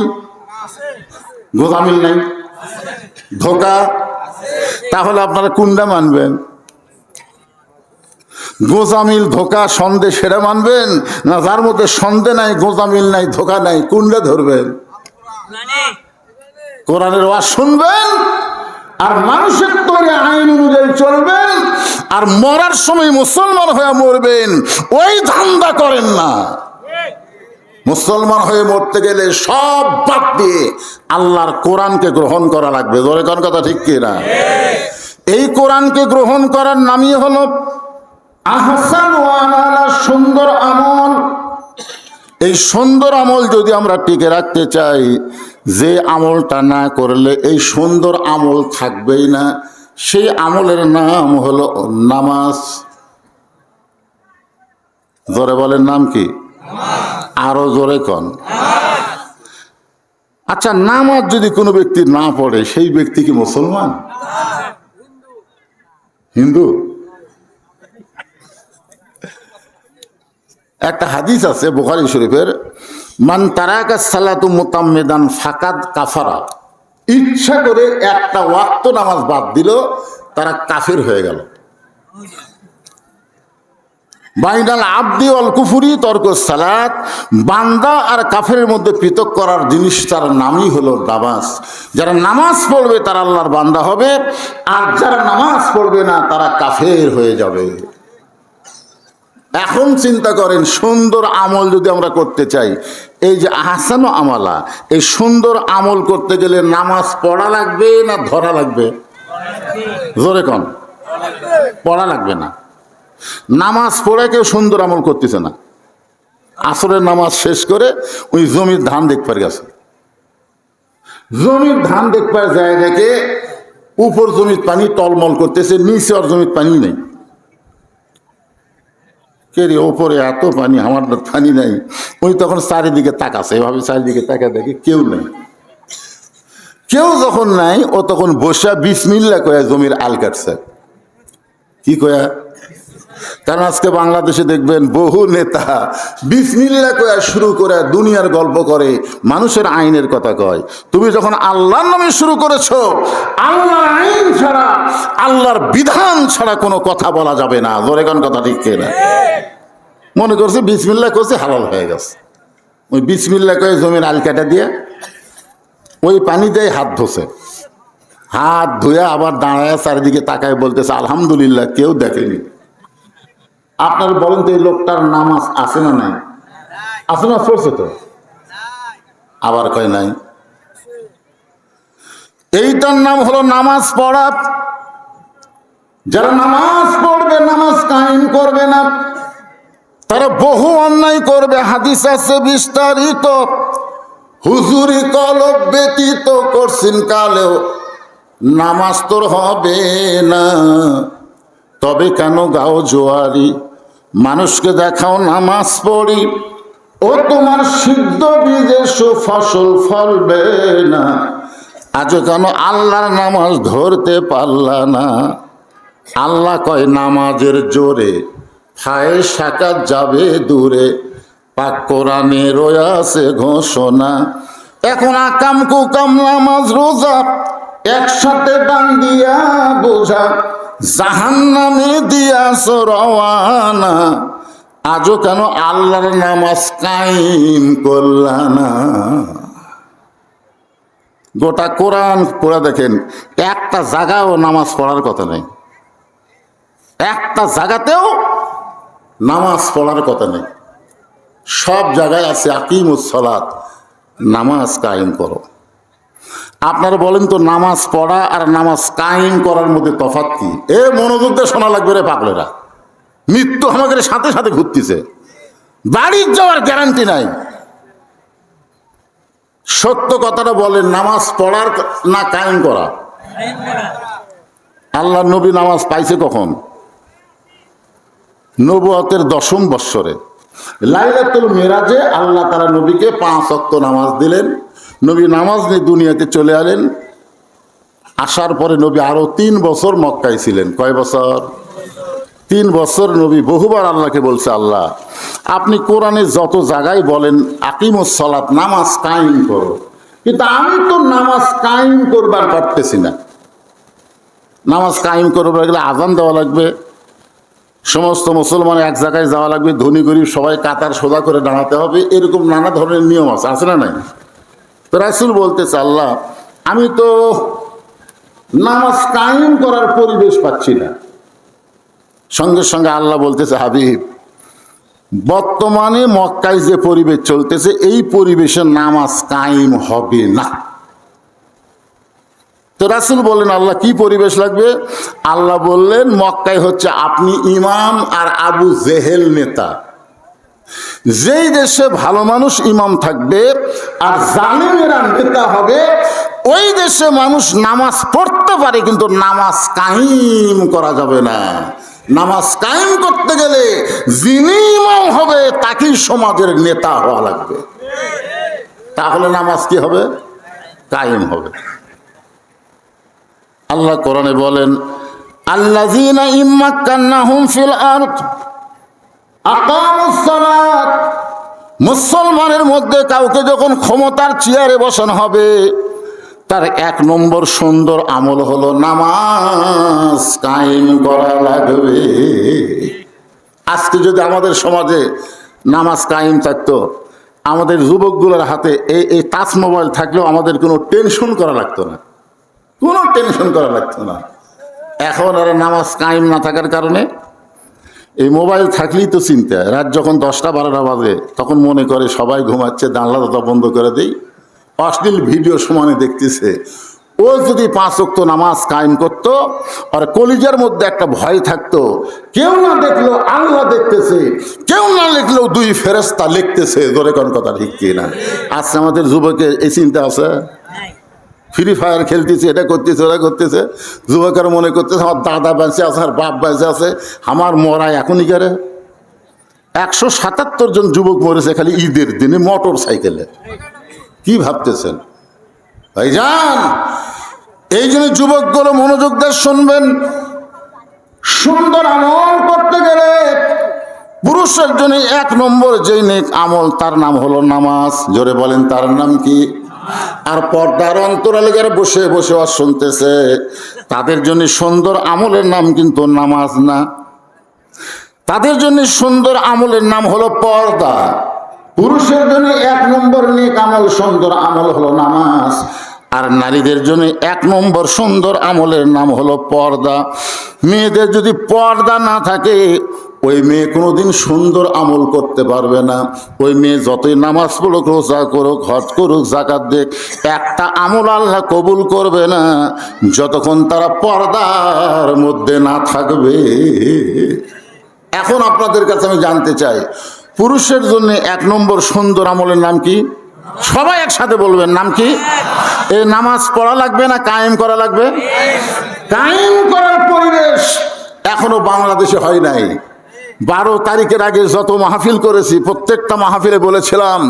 গোজামিল নাই, ধোকা। তাহলে আপনারা কোনটা মানবেন? গোজামিল, ধোকা, সন্দেহ সেটা মানবেন, না যার মধ্যে সন্দেহ নাই, গোজামিল নাই, ধোকা নাই, কোনটা ধরবেন? কোরআনের ওয়াজ শুনবেন আর মানুষের তৈরি আইন অনুযায়ী চলবেন, আর মরার সময় মুসলমান হয়ে মরবেন, ওই ধান্দা করেন না। মুসলমান হয়ে মরতে গেলে সব বাদ দিয়ে আল্লাহর কোরআনকে গ্রহণ করা লাগবে। ধরে কোন কথা ঠিক কিনা? এই কোরআনকে গ্রহণ করার নামই হলো আহসান ওয়া আমালা, সুন্দর আমল। এই সুন্দর আমল যদি আমরা টিকে রাখতে চাই, যে আমলটা না করলে এই সুন্দর আমল থাকবেই না, সেই আমলের নাম হলো নামাজ। জোরে বলেন নাম কি? আরো জোরে কন। আচ্ছা, নামাজ যদি কোনো ব্যক্তি না পড়ে সেই ব্যক্তি কি মুসলমান? হিন্দু? একটা হাদিস আছে বুখারী শরীফের, মান তারাকা সালাতু মুতাম্মিদান ফাকাদ কাফারা। ইচ্ছা করে একটা ওয়াক্ত নামাজ বাদ দিল, তারা কাফের হয়ে গেল। বাইনাল আবদি ওয়াল কুফরি তরকুস সালাত। বান্দা আর কাফেরের মধ্যে পৃথক করার জিনিস, তার নামই হলো নামাজ। যারা নামাজ পড়বে তারা আল্লাহর বান্দা হবে, আর যারা নামাজ পড়বে না তারা কাফের হয়ে যাবে। এখন চিন্তা করেন, সুন্দর আমল যদি আমরা করতে চাই, এই যে আহসান আমালা, এই সুন্দর আমল করতে গেলে নামাজ পড়া লাগবে না ধরা লাগবে? জোরে কন। পড়া লাগবে না। নামাজ পড়ে কেউ সুন্দর আমল করতেছে না। আসরের নামাজ শেষ করে ওই জমির ধান দেখবার গেছে, জমির ধান দেখবার যায় দেখে উপর জমির পানি টলমল করতেছে, নিচে আর জমির পানি নেই। কে রে, ওপরে এত পানি, আমার পানি নাই। ওই তখন চারিদিকে তাকাছে, এভাবে চারিদিকে তাকা দেখে কেউ নেই। কেউ যখন নাই, ও তখন বসে বিসমিল্লাহ কয়া জমির আল কাটছে। কি কয়া? কারণ আজকে বাংলাদেশে দেখবেন বহু নেতা বিসমিল্লাহ কয়া শুরু করে দুনিয়ার গল্প করে, মানুষের আইনের কথা কয়। তুমি যখন আল্লাহর নামে শুরু করেছো, আল্লাহর আইন ছাড়া, আল্লাহর বিধান ছাড়া কোনো কথা বলা যাবে না। জোরে কোন কথা ঠিক কিনা? মনে করছে বিসমিল্লাহ করছে, হালাল হয়ে গেছে। ওই বিসমিল্লাহ কয়ে জমির আল কাটা দিয়ে ওই পানি দিয়ে হাত ধোছে, হাত ধুয়ে আবার দাঁড়ায় চারিদিকে তাকায় বলতেছে আলহামদুলিল্লাহ, কেউ দেখেনি। আপনার বলেন তো এই লোকটার নামাজ আছে না নাই? আছে না? পড়ছে তো, আবার কয় নাই। এইটার নাম হলো নামাজ পড়া। যারা নামাজ পড়বে, নামাজ কায়েম করবে না, তারা বহু অন্যায় করবে। হাদিস আছে বিস্তারিত, হুজুরি কলব ব্যতীত করছেন কালেও নামাজ তোর হবে না। তবে কেন গাও জোয়ারি, মানুষকে দেখাও নামাজ পড়ি, ও তোমার সিদ্ধ বীজে সুফসল ফলবে না। আজও কেন আল্লাহর নামাজ ধরতে পারলা না? আল্লাহ কয় নামাজের জোরে ফায়ে সাকাত যাবে দূরে, পাক কোরআনে রয়েছে ঘোষণা। এখন আকাম কুকাম নামাজ রোজা একসাথে বান্দিয়া বোঝা, জাহান্নামে দিয়াছ রওয়ানা। আজও কেন আল্লাহর নামাজ কায়েম করলা না? গোটা কোরআন পড়ে দেখেন, একটা জায়গাও নামাজ পড়ার কথা নেই, একটা জায়গাতেও নামাজ পড়ার কথা নেই। সব জায়গায় আছে আকিমুস সালাত, নামাজ কায়েম করো। আপনারা বলেন তো, নামাজ পড়া আর নামাজ কায়েম করার মধ্যে তফাৎ কি? এ মনোযোগ দিয়ে শোনা লাগবে রে পাগলেরা, মৃত্যু আমাদের সাথে সাথে ঘুরতেছে, বাড়ির যাওয়ার গ্যারান্টি নাই। সত্য কথাটা বলেন, নামাজ পড়ার না কায়েম করা? আল্লাহ নবী নামাজ পাইছে কখন? নবুয়তের 10ম বৎসরে লাইলাতুল মিরাজে আল্লাহ তাআলা নবীকে 5 ওয়াক্ত নামাজ দিলেন। নবী নামাজ নিয়ে দুনিয়াতে চলে এলেন। আসার পরে নবী আরো 3 বছর মক্কায় ছিলেন। কয় বছর? 3 বছর নবী বহুবার আল্লাহকে বলছে, আল্লাহ আপনি কোরআনে যত জায়গায় বলেন আকিমুস সালাত, নামাজ কায়েম করো, কিন্তু আমি তো নামাজ কায়েম করবার পারতেছি না। নামাজ কায়েম করবার গেলে আজান দেওয়া লাগবে, সমস্ত মুসলমান এক জায়গায় যাওয়া লাগবে, ধনী গরিব সবাই কাতার সোজা করে দাঁড়াতে হবে, এরকম নানা ধরনের নিয়ম আছে না নাই? তো রাসূল বলতেছে, আল্লাহ আমি তো নামাজ কায়েম করার পরিবেশ পাচ্ছি না। সঙ্গে সঙ্গে আল্লাহ বলতেছে, হাবিব বর্তমানে মক্কায় যে পরিবেশ চলতেছে, এই পরিবেশে নামাজ কায়েম হবে না। তো রাসূল বললেন, আল্লাহ কি পরিবেশ লাগবে? আল্লাহ বললেন, মক্কায় হচ্ছে আপনি ইমাম আর আবু জেহেল নেতা। যেই দেশে ভালো মানুষ ইমাম থাকবে আর জালিমেরা নেতা হবে, ওই দেশে মানুষ নামাজ পড়তে পারে কিন্তু নামাজ কায়েম করা যাবে না। নামাজ কায়েম করতে গেলে যিনি ইমাম হবে তাকেই সমাজের নেতা হওয়া লাগবে, তাহলে নামাজ কি হবে? কায়েম হবে। আল্লাহ কোরআনে বলেন, আল্লাযীনা ইম্মাক্কান্নাহুম ফিল আরদ আকামুস সালাত। মুসলমানের মধ্যে কাউকে যখন ক্ষমতার চেয়ারে বসানো হবে, তার 1 নম্বর সুন্দর আমল হলো নামাজ কায়েম করা লাগবে। আজকে যদি আমাদের সমাজে নামাজ কায়েম থাকতো, আমাদের যুবকগুলোর হাতে এই টাচ মোবাইল থাকলেও আমাদের কোনো টেনশন করা লাগতো না, কোনো টেনশন করা লাগতো না। এখন আর নামাজ কায়েম না থাকার কারণে এই মোবাইল থাকলেই তো চিন্তা। রাত যখন 10টা 12টা বাজে তখন মনে করে সবাই ঘুমাচ্ছে, জানলা দরজা বন্ধ করে দেই, অশ্লীল ভিডিও সমানে দেখতেছে। ও যদি 5 ওয়াক্ত নামাজ কায়েম করতো, আর কলিজার মধ্যে একটা ভয় থাকতো, কেউ না দেখলো আল্লাহ দেখতেছে, কেউ না লিখলেও 2 ফেরেশতা লিখতেছে। ধরে কোন কথা ঠিক কি না? আজকে আমাদের যুবকের এই চিন্তা আছে? ফ্রি ফায়ার খেলতেছে, এটা করতেছে, ওরা করতেছে। যুবকের মনে করতেছে আমার দাদা বেঁচে আছে আর বাপ বেঁচে আছে, আমার মরা এখনই করে। 177 জন যুবক মরেছে খালি ঈদের দিনে মোটর সাইকেলে। কি ভাবতেছেন ভাইজান? এই জন্য যুবকগুলো মনোযোগ দিয়ে শুনবেন। সুন্দর আমল করতে গেলে পুরুষের জন্য 1 নম্বর যেই নেক আমল, তার নাম হলো নামাজ। জোরে বলেন, তার নাম কি? আর পর্দার অন্তরালে যারা বসে বসে শুনতেছে, তাদের জন্য সুন্দর আমলের নাম কিন্তু নামাজ না, তাদের জন্য সুন্দর আমলের নাম হলো পর্দা। পুরুষের জন্য 1 নম্বর নেক আমল, সুন্দর আমল হলো নামাজ। আর নারীদের জন্য 1 নম্বর সুন্দর আমলের নাম হলো পর্দা। মেয়েদের যদি পর্দা না থাকে, ওই মেয়ে কোনোদিন সুন্দর আমল করতে পারবে না। ওই মেয়ে যতই নামাজ পড়ুক, রোজা করুক, হজ করুক, যাকাত দেখ, একটা আমল আল্লাহ কবুল করবে না যতক্ষণ তারা পর্দার মধ্যে না থাকবে। এখন আপনাদের কাছে আমি জানতে চাই, পুরুষের জন্য 1 নম্বর সুন্দর আমলের নাম কি? সবাই একসাথে বলবেন, নাম কি? এই নামাজ পড়া লাগবে না কায়েম করা লাগবে? কায়েম করার পরিবেশ এখনো বাংলাদেশে হয় নাই। 12 তারিখের আগে যত মাহফিল করেছি প্রত্যেকটা মাহফিলে বলেছিলাম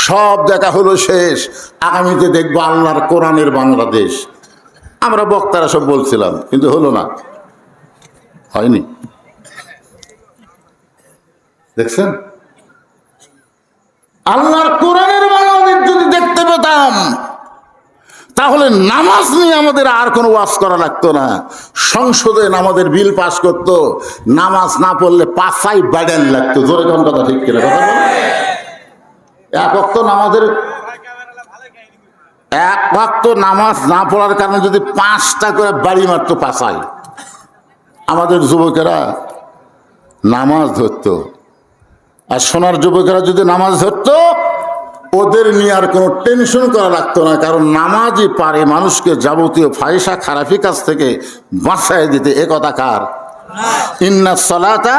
সব দেখা হলো শেষ, আগামীতে দেখবো আল্লাহর কোরআনের বাংলাদেশ। আমরা বক্তারা সব বলছিলাম, কিন্তু হলো না, হয়নি। দেখছেন, আল্লাহর কোরআনের বাংলাদেশ যদি দেখতে পেতাম তাহলে নামাজ নিয়ে আমাদের আর কোনো ওয়াজ করা লাগতো না। সংসদে আমাদের বিল পাস করতো, নামাজ না পড়লে পাছাই বাড়ান লাগতো। জোরে কোন কথা, ঠিক কিনা কথা বলেন? এক ওয়াক্ত নামাজের, এক ওয়াক্ত নামাজ না পড়ার কারণে যদি 5টা করে বাড়ি মারতো পাছায়, আমাদের যুবকেরা নামাজ ধরতো। আর সোনার যুবকেরা যদি নামাজ ধরতো ওদের নিয়ে আর কোনো টেনশন করা লাগতো না, কারণ নামাজই পারে মানুষকে যাবতীয় ফাহিশা খারাপি কাজ থেকে বাঁচাই দিতে। এ কথা কার? ইন্নাস সালাতা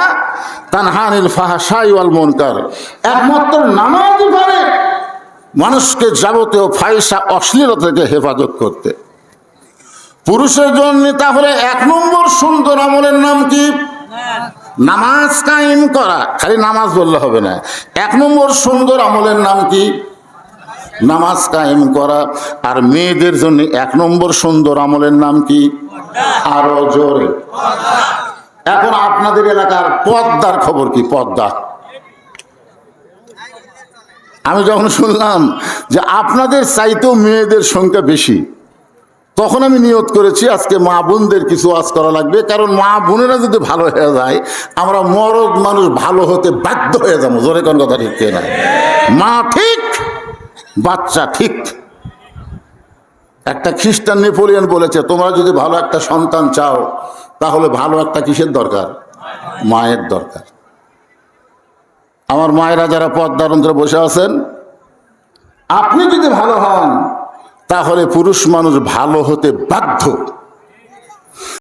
তানহা আনিল ফাহশাই ওয়াল মুনকার। একমাত্র নামাজই পারে মানুষকে যাবতীয় ফাহিশা অশ্লীলতা থেকে হেফাজত করতে। পুরুষের জন্য তাহলে 1 নম্বর সুন্দর আমলের নাম কি? নামাজ কায়েম করা। খালি নামাজ বললে হবে না, 1 নম্বর সুন্দর আমলের নাম কি? নামাজ কায়েম করা। আর মেয়েদের জন্য 1 নম্বর সুন্দর আমলের নাম কি? আরো জোরে। এখন আপনাদের এলাকার পর্দার খবর কি? পর্দা। আমি যখন শুনলাম যে আপনাদের চাইতেও মেয়েদের সংখ্যা বেশি, তখন আমি নিয়ত করেছি আজকে মা বোনদের কিছু ওয়াজ করা লাগবে, কারণ মা বোনেরা যদি ভালো হয়ে যায় আমরা মরদ মানুষ ভালো হতে বাধ্য হয়ে যাবো। জোরে কোন কথা, ঠিক না? মা ঠিক, বাচ্চা ঠিক। একটা খ্রিস্টান নেপোলিয়ন বলেছে, তোমরা যদি ভালো একটা সন্তান চাও তাহলে ভালো একটা কিসের দরকার? মায়ের দরকার। আমার মায়েরা যারা পর্দার অন্তরে বসে আছেন, আপনি যদি ভালো হন তাহলে পুরুষ মানুষ ভালো হতে বাধ্য।